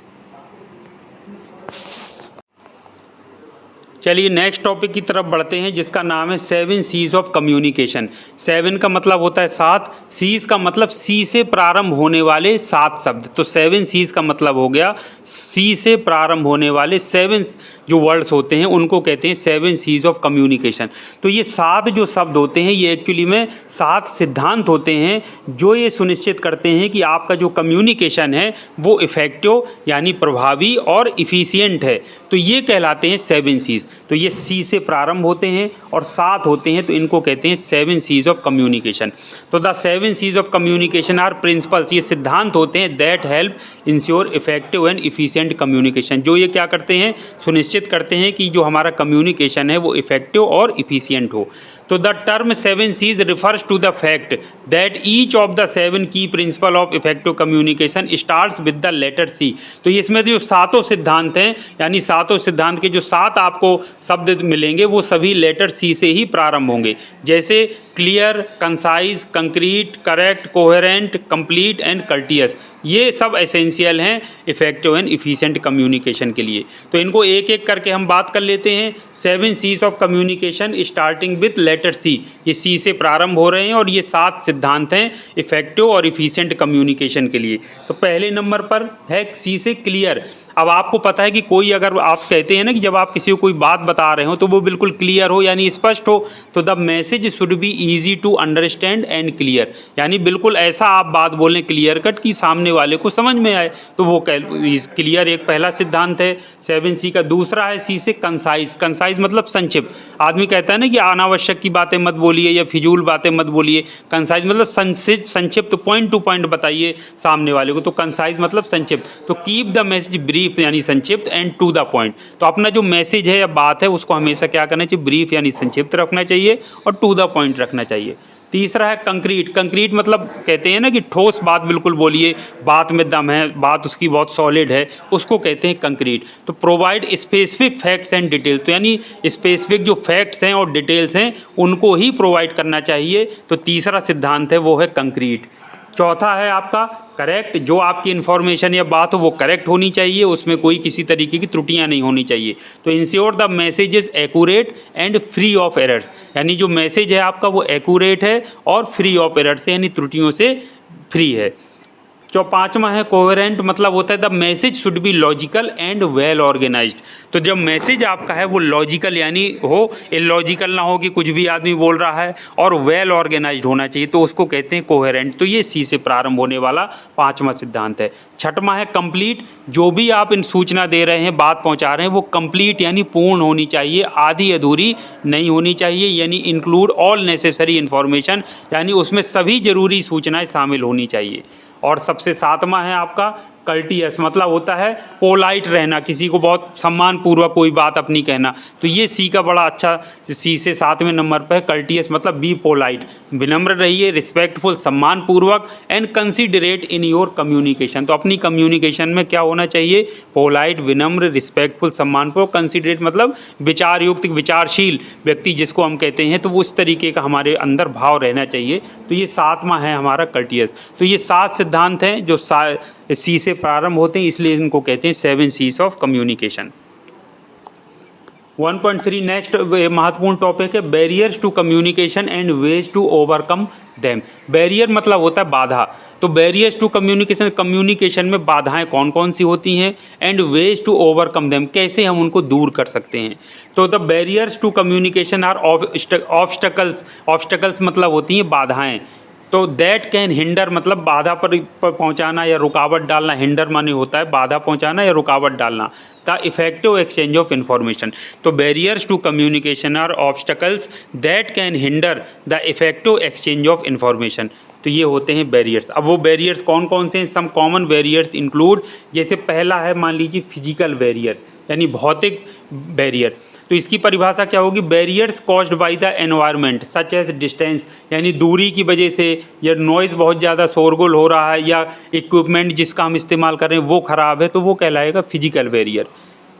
Speaker 1: चलिए नेक्स्ट टॉपिक की तरफ बढ़ते हैं जिसका नाम है 7 C's ऑफ कम्युनिकेशन। 7 का मतलब होता है 7, C's का मतलब C से प्रारंभ होने वाले 7 शब्द। तो 7 C's का मतलब हो गया C से प्रारंभ होने वाले 7 जो वर्ड्स होते हैं उनको कहते हैं 7 C's ऑफ कम्युनिकेशन। तो ये 7 जो शब्द होते हैं ये एक्चुअली में 7 सिद्धांत होते हैं जो ये सुनिश्चित करते हैं कि आपका जो कम्युनिकेशन है वो इफ़ेक्टिव यानी प्रभावी और इफ़िशियंट है। तो ये कहलाते हैं 7 C's। तो ये C से प्रारंभ होते हैं और 7 होते हैं, तो इनको कहते हैं 7 C's ऑफ कम्युनिकेशन। तो the 7 C's of communication are principles, ये सिद्धांत होते हैं that help ensure effective and efficient communication, जो ये क्या करते हैं, सुनिश्चित करते हैं कि जो हमारा कम्युनिकेशन है वो इफेक्टिव और इफिशिएंट हो। तो the term 7 C's refers to the fact that each of the 7 key principle of effective communication starts with the letter C। तो इसमें जो सातों सिद्धांत हैं यानी सातों सिद्धांत के जो 7 आपको शब्द मिलेंगे वो सभी लेटर C से ही प्रारंभ होंगे, जैसे clear, concise, concrete, correct, coherent, complete and courteous. ये सब एसेंशियल हैं इफेक्टिव एंड इफिशिएंट कम्युनिकेशन के लिए। तो इनको एक एक करके हम बात कर लेते हैं। 7 C's of communication starting with letter C, ये C से प्रारंभ हो रहे हैं और ये 7 सिद्धांत हैं इफेक्टिव और इफिशिएंट कम्युनिकेशन के लिए। तो पहले नंबर पर है C से क्लियर। अब आपको पता है कि कोई अगर आप कहते हैं ना कि जब आप किसी को कोई बात बता रहे हो तो वो बिल्कुल क्लियर हो यानी स्पष्ट हो, तो the message should be easy to understand and clear, यानी बिल्कुल ऐसा आप बात बोलें क्लियर कट कि सामने वाले को समझ में आए। तो वो क्लियर एक पहला सिद्धांत है 7 C का। दूसरा है C से कंसाइज। कंसाइज मतलब संक्षिप्त। आदमी कहता है ना कि अनावश्यक की बातें मत बोलिए या फिजूल बातें मत बोलिए। कंसाइज मतलब संक्षिप्त, पॉइंट टू पॉइंट बताइए सामने वाले को, तो कंसाइज मतलब संक्षिप्त। तो कीप द मैसेज ब्रीफ यानी संक्षिप्त एंड टू द पॉइंट। तो अपना जो मैसेज है या बात है उसको हमेशा क्या करना चाहिए, ब्रीफ यानी संक्षिप्त रखना चाहिए और टू द पॉइंट रखना चाहिए। तीसरा है कंक्रीट। कंक्रीट मतलब कहते हैं ना कि ठोस बात बिल्कुल बोलिए, बात में दम है, बात उसकी बहुत सॉलिड है, उसको कहते हैं कंक्रीट। तो provide specific facts and detail, तो यानी स्पेसिफिक जो फैक्ट्स हैं और डिटेल्स हैं उनको ही प्रोवाइड करना चाहिए। तो तीसरा सिद्धांत है वो है कंक्रीट। चौथा है आपका करेक्ट, जो आपकी इन्फॉर्मेशन या बात हो वो करेक्ट होनी चाहिए, उसमें कोई किसी तरीके की त्रुटियां नहीं होनी चाहिए। तो ensure the message is accurate and free of errors, यानी जो मैसेज है आपका वो एक्यूरेट है और फ्री ऑफ एरर्स यानी त्रुटियों से फ्री है। जो पांचवा है कोहेरेंट, मतलब होता है the message should be logical and well organised. तो जब मैसेज आपका है वो लॉजिकल यानी हो, इलॉजिकल ना हो कि कुछ भी आदमी बोल रहा है, और वेल ऑर्गेनाइज्ड होना चाहिए, तो उसको कहते हैं कोहेरेंट। तो ये C से प्रारंभ होने वाला पांचवा सिद्धांत है। छठवां है कंप्लीट, जो भी आप इन सूचना दे रहे हैं, बात पहुंचा रहे हैं, वो कंप्लीट यानी पूर्ण होनी चाहिए, आधी अधूरी नहीं होनी चाहिए, यानी इंक्लूड ऑल नेसेसरी इन्फॉर्मेशन, यानी उसमें सभी जरूरी सूचनाएं शामिल होनी चाहिए। और सबसे सातवां है आपका कर्टियस, मतलब होता है पोलाइट रहना, किसी को बहुत सम्मानपूर्वक कोई बात अपनी कहना। तो ये C का बड़ा अच्छा, C से 7वें नंबर पर है कर्टियस, मतलब बी पोलाइट, विनम्र रहिए, रिस्पेक्टफुल, सम्मानपूर्वक and considerate in your communication. तो अपनी कम्युनिकेशन में क्या होना चाहिए, पोलाइट, विनम्र, रिस्पेक्टफुल, सम्मानपूर्वक, कंसिडरेट मतलब विचार युक्त, विचारशील व्यक्ति जिसको हम कहते हैं, तो वो इस तरीके का हमारे अंदर भाव रहना चाहिए। तो ये 7वां है हमारा कर्टियस। तो ये 7 सिद्धांत हैं जो C से प्रारंभ होते हैं, इसलिए इनको कहते हैं 7 C's ऑफ कम्युनिकेशन। 1.3 नेक्स्ट महत्वपूर्ण टॉपिक है barriers to communication and ways to overcome them. Barrier मतलब होता है बाधा। तो बैरियर्स टू कम्युनिकेशन, कम्युनिकेशन में बाधाएं कौन कौन सी होती हैं, and ways to overcome them, कैसे हम उनको दूर कर सकते हैं। तो the barriers to communication are obstacles. Obstacles मतलब होती हैं बाधाएं। तो दैट कैन हिंडर मतलब बाधा पर पहुंचाना या रुकावट डालना, हिंडर माने होता है बाधा पहुंचाना या रुकावट डालना, the effective exchange of information. तो barriers to communication are obstacles that can hinder the effective exchange of information. तो ये होते हैं बैरियर्स। अब वो बैरियर्स कौन कौन से हैं, सम कॉमन बैरियर्स इंक्लूड, जैसे पहला है मान लीजिए फिजिकल बैरियर यानी भौतिक बैरियर। तो इसकी परिभाषा क्या होगी, barriers caused by the environment such as distance, यानी दूरी की वजह से, या नॉइज़ बहुत ज़्यादा शोरगुल हो रहा है, या इक्विपमेंट जिसका हम इस्तेमाल कर रहे हैं वो ख़राब है, तो वो कहलाएगा फिजिकल बैरियर।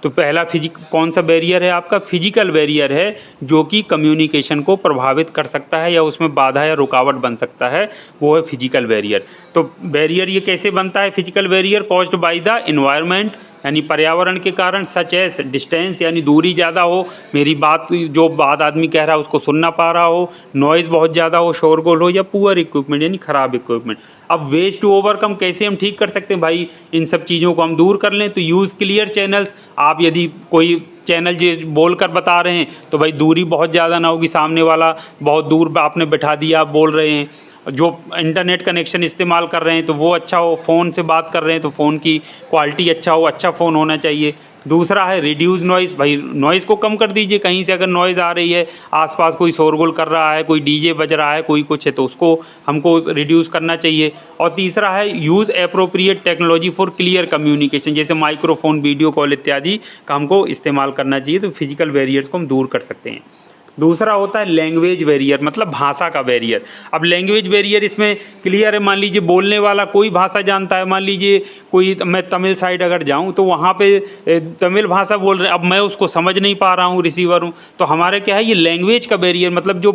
Speaker 1: तो पहला कौन सा बैरियर है आपका, फिजिकल बैरियर है, जो कि कम्युनिकेशन को प्रभावित कर सकता है या उसमें बाधा या रुकावट बन सकता है, वो है फिजिकल बैरियर। तो बैरियर ये कैसे बनता है, physical barrier caused by the environment, यानी पर्यावरण के कारण, सच एज डिस्टेंस यानी दूरी ज़्यादा हो, मेरी बात जो बात आदमी कह रहा है उसको सुन ना पा रहा हो, नॉइज़ बहुत ज़्यादा हो, शोरगुल हो, या पुअर इक्विपमेंट यानी ख़राब इक्विपमेंट। अब वेज टू ओवरकम कैसे हम ठीक कर सकते हैं भाई, इन सब चीज़ों को हम दूर कर लें तो यूज़ क्लियर चैनल्स। आप यदि कोई चैनल जो बोल कर बता रहे हैं तो भाई दूरी बहुत ज़्यादा ना होगी, सामने वाला बहुत दूर आपने बैठा दिया, आप बोल रहे हैं। जो इंटरनेट कनेक्शन इस्तेमाल कर रहे हैं तो वो अच्छा हो, फ़ोन से बात कर रहे हैं तो फ़ोन की क्वालिटी अच्छा हो, अच्छा फ़ोन होना चाहिए। दूसरा है रिड्यूस नॉइज़, भाई नॉइज़ को कम कर दीजिए, कहीं से अगर नॉइज़ आ रही है, आसपास कोई शोरगुल कर रहा है, कोई डीजे बज रहा है, कोई कुछ है, तो उसको हमको रिड्यूस करना चाहिए। और तीसरा है use appropriate technology for clear communication, जैसे माइक्रोफोन, वीडियो कॉल इत्यादि का हमको इस्तेमाल करना चाहिए, तो फिजिकल बैरियर्स को हम दूर कर सकते हैं। दूसरा होता है लैंग्वेज बैरियर, मतलब भाषा का बैरियर। अब लैंग्वेज बैरियर इसमें क्लियर है, मान लीजिए बोलने वाला कोई भाषा जानता है, मान लीजिए कोई, मैं तमिल साइड अगर जाऊं तो वहाँ पे तमिल भाषा बोल रहे हैं, अब मैं उसको समझ नहीं पा रहा हूँ, रिसीवर हूँ, तो हमारे क्या है ये लैंग्वेज का बैरियर, मतलब जो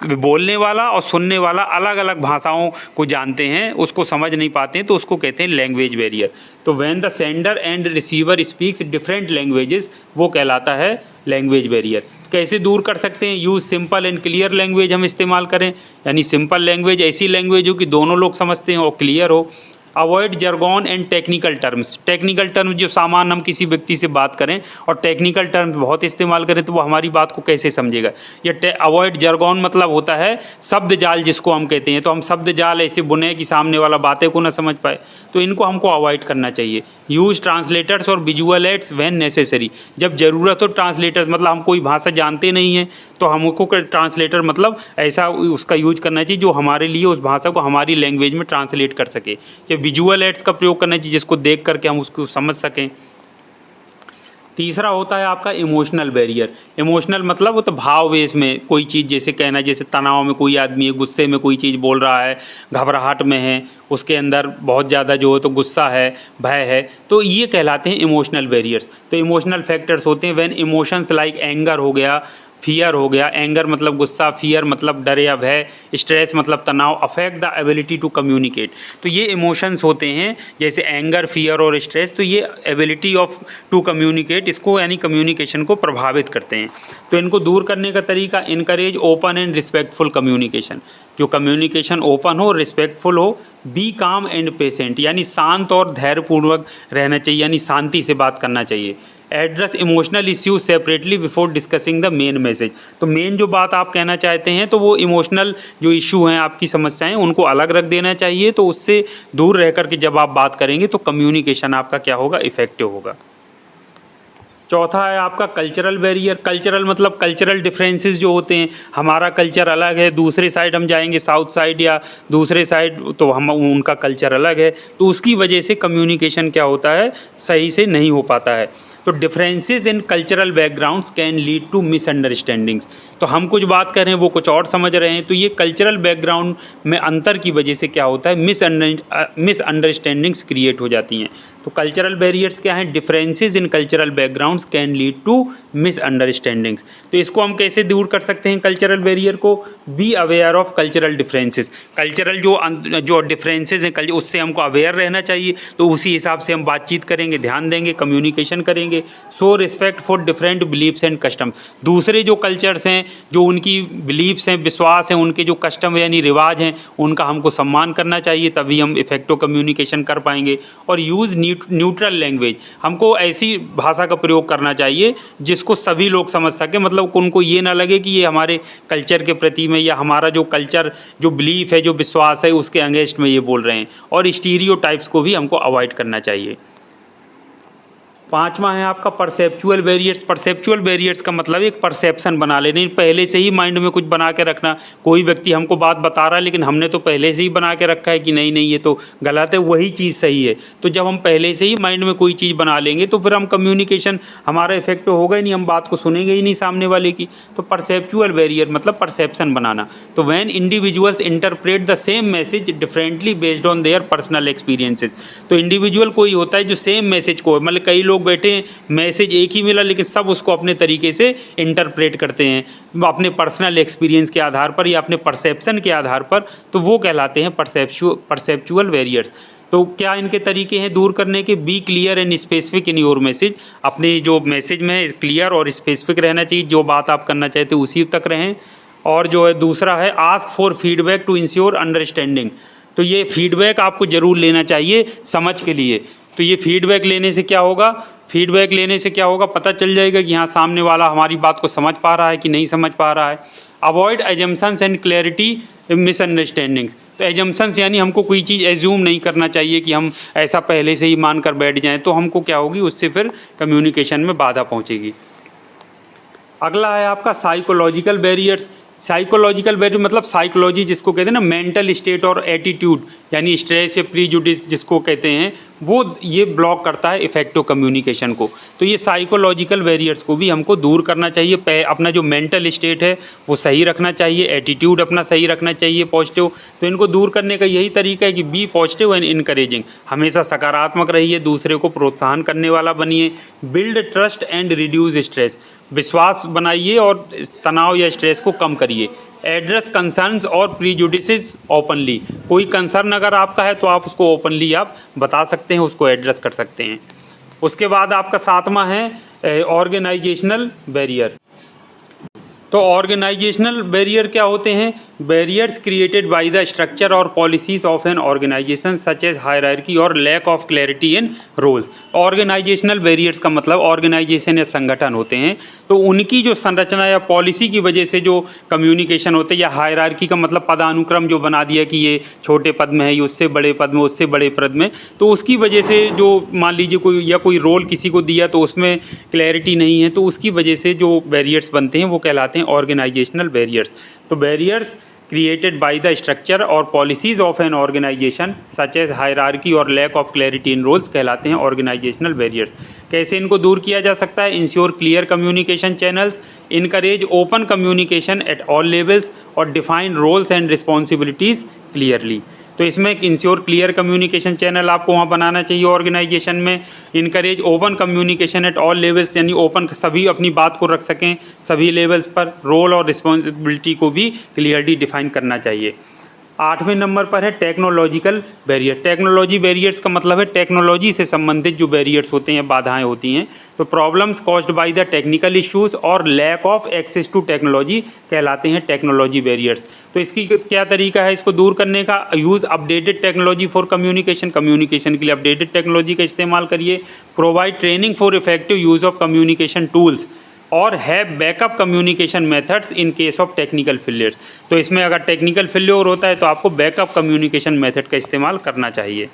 Speaker 1: बोलने वाला और सुनने वाला अलग अलग भाषाओं को जानते हैं, उसको समझ नहीं पाते हैं, तो उसको कहते हैं लैंग्वेज बैरियर। तो when the sender and receiver speaks different languages, वो कहलाता है लैंग्वेज बैरियर। कैसे दूर कर सकते हैं, use simple and clear language हम इस्तेमाल करें, यानी सिंपल लैंग्वेज ऐसी लैंग्वेज हो कि दोनों लोग समझते हैं और क्लियर हो। Avoid jargon and technical terms, technical terms जो सामान हम किसी व्यक्ति से बात करें और टेक्निकल टर्म्स बहुत इस्तेमाल करें तो वो हमारी बात को कैसे समझेगा। या अवॉइड जर्गॉन मतलब होता है शब्द जाल जिसको हम कहते हैं, तो हम शब्द जाल ऐसे बुने कि सामने वाला बातें को ना समझ पाए, तो इनको हमको अवॉइड करना चाहिए। यूज़ ट्रांसलेटर्स और विजुअल एड्स व्हेन नेसेसरी, जब ज़रूरत हो ट्रांसलेटर्स, मतलब हम कोई भाषा जानते नहीं हैं तो हमको ट्रांसलेटर मतलब ऐसा उसका यूज करना चाहिए जो हमारे लिए उस भाषा को हमारी लैंग्वेज में ट्रांसलेट कर सके। या विजुअल एड्स का प्रयोग करना चाहिए जिसको देख करके हम उसको समझ सकें। तीसरा होता है आपका इमोशनल बैरियर। इमोशनल मतलब वो तो भाव वेश में कोई चीज़, जैसे कहना, जैसे तनाव में कोई आदमी है, गुस्से में कोई चीज़ बोल रहा है, घबराहट में है, उसके अंदर बहुत ज़्यादा जो है तो गुस्सा है, भय है, तो ये कहलाते हैं इमोशनल बैरियर्स। तो इमोशनल फैक्टर्स होते हैं व्हेन इमोशंस लाइक एंगर हो गया, फियर हो गया, एंगर मतलब गुस्सा, फियर मतलब डर या भय, स्ट्रेस मतलब तनाव, affect the ability to communicate. तो ये इमोशंस होते हैं जैसे एंगर, फियर और स्ट्रेस, तो ये एबिलिटी ऑफ टू कम्युनिकेट, इसको यानी कम्युनिकेशन को प्रभावित करते हैं। तो इनको दूर करने का तरीका, encourage open and respectful communication, जो कम्युनिकेशन ओपन हो, रिस्पेक्टफुल हो। बी काम एंड पेशेंट, यानी शांत और धैर्यपूर्वक रहना चाहिए, यानी शांति से बात करना चाहिए। Address emotional issues separately before discussing the main message, तो मेन जो बात आप कहना चाहते हैं तो वो इमोशनल जो इशू हैं, आपकी समस्याएं, उनको अलग रख देना चाहिए, तो उससे दूर रह कर के जब आप बात करेंगे तो कम्युनिकेशन आपका क्या होगा, इफेक्टिव होगा। चौथा है आपका कल्चरल बैरियर। कल्चरल मतलब कल्चरल डिफरेंसेस जो होते हैं, हमारा कल्चर अलग है, दूसरे साइड हम जाएंगे साउथ साइड या दूसरे साइड तो हम उनका कल्चर अलग है, तो उसकी वजह से कम्युनिकेशन क्या होता है, सही से नहीं हो पाता है। तो differences in cultural backgrounds can lead to misunderstandings, तो हम कुछ बात कर रहे हैं वो कुछ और समझ रहे हैं, तो ये कल्चरल बैकग्राउंड में अंतर की वजह से क्या होता है, मिसअंडरस्टैंडिंग्स क्रिएट हो जाती हैं। तो कल्चरल बैरियर्स क्या हैं, differences in cultural backgrounds can lead to misunderstandings. तो इसको हम कैसे दूर कर सकते हैं कल्चरल बैरियर को, be aware of cultural differences, cultural जो डिफरेंसेस हैं कल्चर, उससे हमको अवेयर रहना चाहिए, तो उसी हिसाब से हम बातचीत करेंगे, ध्यान देंगे, कम्युनिकेशन करेंगे। So respect for different beliefs and custom, दूसरे जो कल्चर्स हैं, जो उनकी बिलीव्स हैं, विश्वास हैं, उनके जो कस्टम यानी रिवाज हैं, उनका हमको सम्मान करना चाहिए, तभी हम इफेक्टिव कम्युनिकेशन कर पाएंगे। और यूज़ न्यूट्रल लैंग्वेज, हमको ऐसी भाषा का प्रयोग करना चाहिए जिसको सभी लोग समझ सकें, मतलब उनको ये ना लगे कि ये हमारे कल्चर के प्रति में या हमारा जो कल्चर जो बिलीफ है, जो विश्वास है, उसके अगेंस्ट में ये बोल रहे हैं। और स्टीरियोटाइप्स को भी हमको अवॉइड करना चाहिए। पांचवा है आपका परसेप्चुअल बैरियर्स। परसेप्चुअल बैरियर्स का मतलब एक परसेप्शन बना लेना, पहले से ही माइंड में कुछ बना के रखना। कोई व्यक्ति हमको बात बता रहा है लेकिन हमने तो पहले से ही बना के रखा है कि नहीं नहीं ये तो गलत है, वही चीज़ सही है। तो जब हम पहले से ही माइंड में कोई चीज़ बना लेंगे तो फिर हम कम्युनिकेशन हमारा इफेक्टिव होगा ही नहीं, हम बात को सुनेंगे ही नहीं सामने वाले की। तो परसेप्चुअल बैरियर मतलब परसेप्शन बनाना। तो when individuals interpret the same message differently based on their personal experiences. तो इंडिविजुअल कोई होता है जो सेम मैसेज को, मतलब कई लोग बैठे हैं मैसेज एक ही मिला लेकिन सब उसको अपने तरीके से इंटरप्रेट करते हैं अपने पर्सनल एक्सपीरियंस के आधार पर या अपने परसेप्शन के आधार पर, तो वो कहलाते हैं परसेप्चुअल बैरियर्स। तो क्या इनके तरीके हैं दूर करने के? Be clear and specific in your message. अपने जो मैसेज में क्लियर और स्पेसिफिक रहना चाहिए, जो बात आप करना चाहते हैं उसी तक रहें। और जो है दूसरा है ask for feedback to ensure understanding. तो ये फीडबैक आपको ज़रूर लेना चाहिए समझ के लिए। तो ये फीडबैक लेने से क्या होगा? फीडबैक लेने से क्या होगा? पता चल जाएगा कि हाँ सामने वाला हमारी बात को समझ पा रहा है कि नहीं समझ पा रहा है। Avoid assumptions and clarity misunderstandings. तो एजम्पशंस यानी हमको कोई चीज़ एज्यूम नहीं करना चाहिए कि हम ऐसा पहले से ही मान कर बैठ जाएँ, तो हमको क्या होगी उससे फिर कम्युनिकेशन में बाधा पहुँचेगी। अगला है आपका साइकोलॉजिकल बैरियर्स। साइकोलॉजिकल बैरियर मतलब साइकोलॉजी जिसको कहते हैं ना, मेंटल स्टेट और एटीट्यूड यानी स्ट्रेस या प्रीजुडिस जिसको कहते हैं, वो ये ब्लॉक करता है इफेक्टिव कम्युनिकेशन को। तो ये साइकोलॉजिकल बैरियर्स को भी हमको दूर करना चाहिए। अपना जो मेंटल स्टेट है वो सही रखना चाहिए, एटीट्यूड अपना सही रखना चाहिए पॉजिटिव। तो इनको दूर करने का यही तरीका है कि बी पॉजिटिव एंड इनकरेजिंग। हमेशा सकारात्मक रहिए, दूसरे को प्रोत्साहन करने वाला बनिए। Build trust and reduce stress. विश्वास बनाइए और तनाव या स्ट्रेस को कम करिए। एड्रेस कंसर्न्स और प्रीजुडिसेस ओपनली। कोई कंसर्न अगर आपका है तो आप उसको ओपनली आप बता सकते हैं, उसको एड्रेस कर सकते हैं। उसके बाद आपका सातवां है ऑर्गेनाइजेशनल बैरियर। तो ऑर्गेनाइजेशनल बैरियर क्या होते हैं? Barriers created by the structure और policies of an organisation such as hierarchy और lack of clarity in roles. Organisational barriers का मतलब ऑर्गेनाइजेशन या संगठन होते हैं, तो उनकी जो संरचना या पॉलिसी की वजह से जो कम्युनिकेशन होते हैं, या हायरार्की का मतलब पदानुक्रम जो बना दिया कि ये छोटे पद में है, ये उससे बड़े पद में, उससे बड़े पद में, तो उसकी वजह से जो मान लीजिए कोई रोल किसी को दिया तो उसमें क्लैरिटी नहीं है, तो उसकी वजह से जो बैरियर्स बनते हैं वो कहलाते हैं ऑर्गेनाइजेशनल बैरियर्स। तो barriers created by the structure और policies of an organisation such as hierarchy और lack of clarity in roles कहलाते हैं ऑर्गेनाइजेशनल बैरियर्स। कैसे इनको दूर किया जा सकता है? Ensure clear communication channels, encourage open communication at all levels और define roles and responsibilities clearly. तो इसमें इंश्योर क्लियर कम्युनिकेशन चैनल आपको वहाँ बनाना चाहिए ऑर्गेनाइजेशन में। Encourage open communication at all levels यानी ओपन सभी अपनी बात को रख सकें सभी लेवल्स पर। रोल और रिस्पॉन्सिबिलिटी को भी क्लियरली डिफाइन करना चाहिए। 8वें नंबर पर है टेक्नोलॉजिकल बैरियर। टेक्नोलॉजी बैरियर्स का मतलब है टेक्नोलॉजी से संबंधित जो बैरियर्स होते हैं, बाधाएं होती हैं। तो problems caused by the technical issues और lack of access to technology कहलाते हैं टेक्नोलॉजी बैरियर्स। तो इसकी क्या तरीका है इसको दूर करने का? Use updated technology for communication. Communication के लिए अपडेटेड टेक्नोलॉजी का इस्तेमाल करिए। Provide training for effective use of communication tools और have backup communication methods in case of technical failures. तो इसमें अगर टेक्निकल फेलियर होता है तो आपको बैकअप कम्युनिकेशन मेथड का इस्तेमाल करना चाहिए।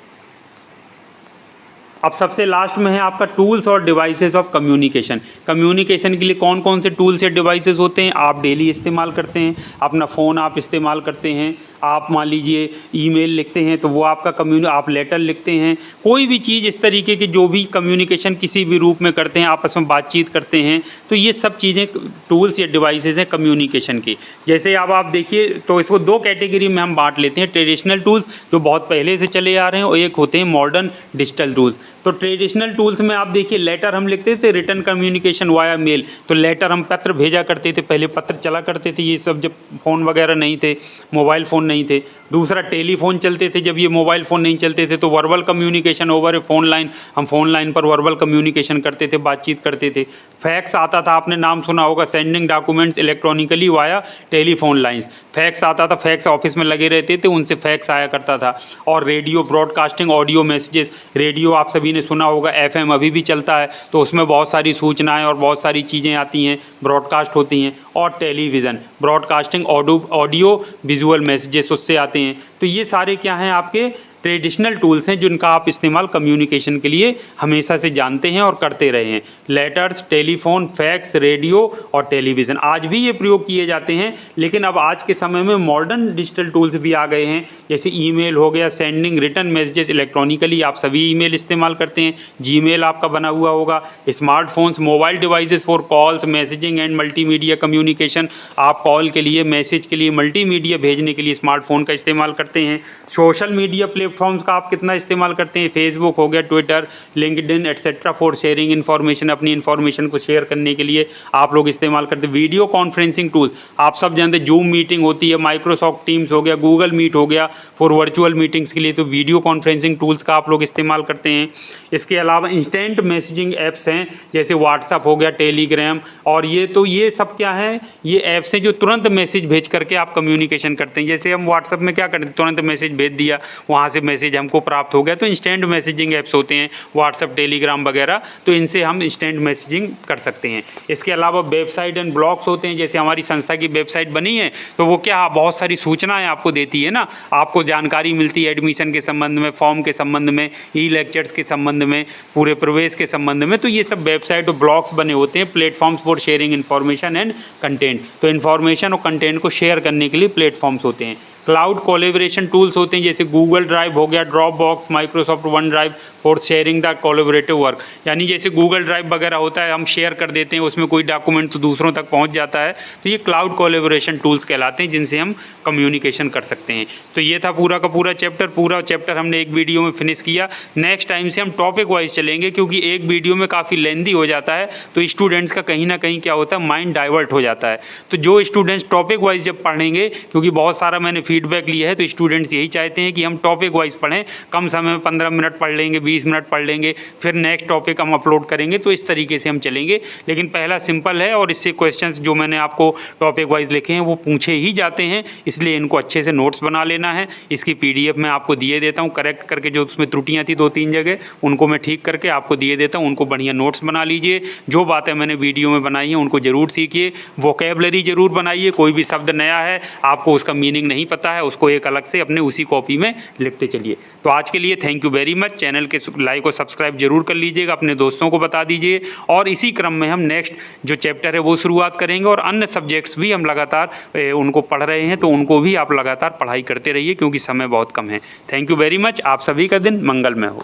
Speaker 1: अब सबसे लास्ट में है आपका टूल्स और डिवाइसेस ऑफ कम्युनिकेशन। कम्युनिकेशन के लिए कौन कौन से टूल्स या डिवाइसेस होते हैं? आप डेली इस्तेमाल करते हैं, अपना फ़ोन आप इस्तेमाल करते हैं, आप मान लीजिए ईमेल लिखते हैं तो वो आपका आप लेटर लिखते हैं, कोई भी चीज़ इस तरीके की जो भी कम्युनिकेशन किसी भी रूप में करते हैं, आपस में बातचीत करते हैं, तो ये सब चीज़ें टूल्स या डिवाइसेस हैं कम्युनिकेशन की। जैसे अब आप देखिए तो इसको दो कैटेगरी में हम बांट लेते हैं, ट्रेडिशनल टूल्स जो बहुत पहले से चले आ रहे हैं और एक होते हैं मॉडर्न डिजिटल टूल्स। तो ट्रेडिशनल टूल्स में आप देखिए लेटर हम लिखते थे, रिटर्न कम्युनिकेशन वाया मेल। तो लेटर हम पत्र भेजा करते थे, पहले पत्र चला करते थे, ये सब जब फ़ोन वगैरह नहीं थे, मोबाइल फ़ोन नहीं थे। दूसरा टेलीफोन चलते थे, जब ये मोबाइल फ़ोन नहीं चलते थे तो verbal communication over phone line, हम फ़ोन लाइन पर वर्बल कम्युनिकेशन करते थे, बातचीत करते थे। फैक्स आता था, आपने नाम सुना होगा, sending documents electronically via telephone lines. Fax आता था, फैक्स ऑफिस में लगे रहते थे, उनसे फैक्स आया करता था। और radio broadcasting audio messages, radio आप सभी ने सुना होगा, FM अभी भी चलता है, तो उसमें बहुत सारी सूचनाएं और बहुत सारी चीज़ें आती हैं, ब्रॉडकास्ट होती हैं। और television broadcasting audio visual messages उससे आते हैं। तो ये सारे क्या हैं आपके ट्रेडिशनल टूल्स हैं जिनका आप इस्तेमाल कम्युनिकेशन के लिए हमेशा से जानते हैं और करते रहे हैं। लेटर्स, टेलीफोन, फैक्स, रेडियो और टेलीविज़न आज भी ये प्रयोग किए जाते हैं, लेकिन अब आज के समय में मॉडर्न डिजिटल टूल्स भी आ गए हैं, जैसे ईमेल हो गया, सेंडिंग रिटर्न मैसेजेस इलेक्ट्रॉनिकली। आप सभी ईमेल इस्तेमाल करते हैं, जीमेल आपका बना हुआ होगा। Smartphones, mobile devices for calls, messaging and multimedia communication. आप कॉल के लिए, मैसेज के लिए, मल्टीमीडिया भेजने के लिए स्मार्टफोन का इस्तेमाल करते हैं। सोशल मीडिया प्लेटफॉर्म्स का आप कितना इस्तेमाल करते हैं, फेसबुक हो गया, Twitter, LinkedIn etcetera for sharing information. अपनी इन्फॉर्मेशन को शेयर करने के लिए आप लोग इस्तेमाल करते हैं। वीडियो कॉन्फ्रेंसिंग टूल आप सब जानते हैं, जूम मीटिंग होती है, माइक्रोसॉफ्ट टीम्स हो गया, गूगल मीट हो गया फॉर वर्चुअल मीटिंग्स के लिए, तो वीडियो कॉन्फ्रेंसिंग टूल्स का आप लोग इस्तेमाल करते हैं। इसके अलावा इंस्टेंट मैसेजिंग ऐप्स हैं, जैसे व्हाट्सअप हो गया, टेलीग्राम, और ये सब क्या है, ये ऐप्स हैं जो तुरंत मैसेज भेज करके आप कम्युनिकेशन करते हैं। जैसे हम व्हाट्सअप में क्या करते हैं, तुरंत मैसेज भेज दिया, वहाँ से मैसेज हमको प्राप्त हो गया, तो इंस्टेंट मैसेजिंग ऐप्स होते हैं व्हाट्सअप, टेलीग्राम वगैरह, तो इनसे हम इंस्टेंट मैसेजिंग कर सकते हैं। इसके अलावा वेबसाइट एंड ब्लॉग्स होते हैं, जैसे हमारी संस्था की वेबसाइट बनी है तो वो क्या बहुत सारी सूचनाएं आपको देती है ना, आपको जानकारी मिलती है एडमिशन के संबंध में, फॉर्म के संबंध में, ई लेक्चर्स के संबंध में, पूरे प्रवेश के संबंध में, तो ये सब वेबसाइट और ब्लॉग्स बने होते हैं, platforms for sharing information and content. तो इन्फॉर्मेशन और कंटेंट को शेयर करने के लिए प्लेटफॉर्म्स होते हैं। क्लाउड कोलैबोरेशन टूल्स होते हैं, जैसे गूगल ड्राइव हो गया, drop box, Microsoft one drive for sharing the collaborative work. यानी जैसे गूगल ड्राइव वगैरह होता है, हम शेयर कर देते हैं, उसमें कोई डॉक्यूमेंट तो दूसरों तक पहुंच जाता है, तो ये क्लाउड कोलैबोरेशन टूल्स कहलाते हैं, जिनसे हम कम्युनिकेशन कर सकते हैं। तो ये था पूरा का पूरा चैप्टर हमने एक वीडियो में फिनिश किया। नेक्स्ट टाइम से हम टॉपिक वाइज चलेंगे, क्योंकि एक वीडियो में काफ़ी लेंदी हो जाता है, तो स्टूडेंट्स का कहीं ना कहीं क्या होता है, माइंड डाइवर्ट हो जाता है। तो जो स्टूडेंट्स टॉपिक वाइज जब पढ़ेंगे, क्योंकि बहुत सारा मैंने फीडबैक लिया है, तो स्टूडेंट्स यही चाहते हैं कि हम टॉपिक वाइज पढ़ें, कम समय में 15 मिनट पढ़ लेंगे, 20 मिनट पढ़ लेंगे, फिर नेक्स्ट टॉपिक हम अपलोड करेंगे, तो इस तरीके से हम चलेंगे। लेकिन पहला सिंपल है, और इससे क्वेश्चंस जो मैंने आपको टॉपिक वाइज लिखे हैं वो पूछे ही जाते हैं, इसलिए इनको अच्छे से नोट्स बना लेना है। इसकी PDF मैं आपको दिए देता हूँ करेक्ट करके, जो उसमें त्रुटियाँ थी 2-3 जगह, उनको मैं ठीक करके आपको दिए देता हूँ, उनको बढ़िया नोट्स बना लीजिए। जो बातें मैंने वीडियो में बनाई हैं उनको ज़रूर सीखिए, वोकेबलरी ज़रूर बनाइए, कोई भी शब्द नया है आपको उसका मीनिंग नहीं पता है, उसको एक अलग से अपने उसी कॉपी में लिखते चलिए। तो आज के लिए thank you very much. Channel के लाइक और सब्सक्राइब जरूर कर लीजिएगा, अपने दोस्तों को बता दीजिए, और इसी क्रम में हम नेक्स्ट जो चैप्टर है वो शुरुआत करेंगे, और अन्य सब्जेक्ट्स भी हम लगातार उनको पढ़ रहे हैं, तो उनको भी आप लगातार पढ़ाई करते रहिए, क्योंकि समय बहुत कम है। Thank you very much. आप सभी का दिन मंगलमय हो।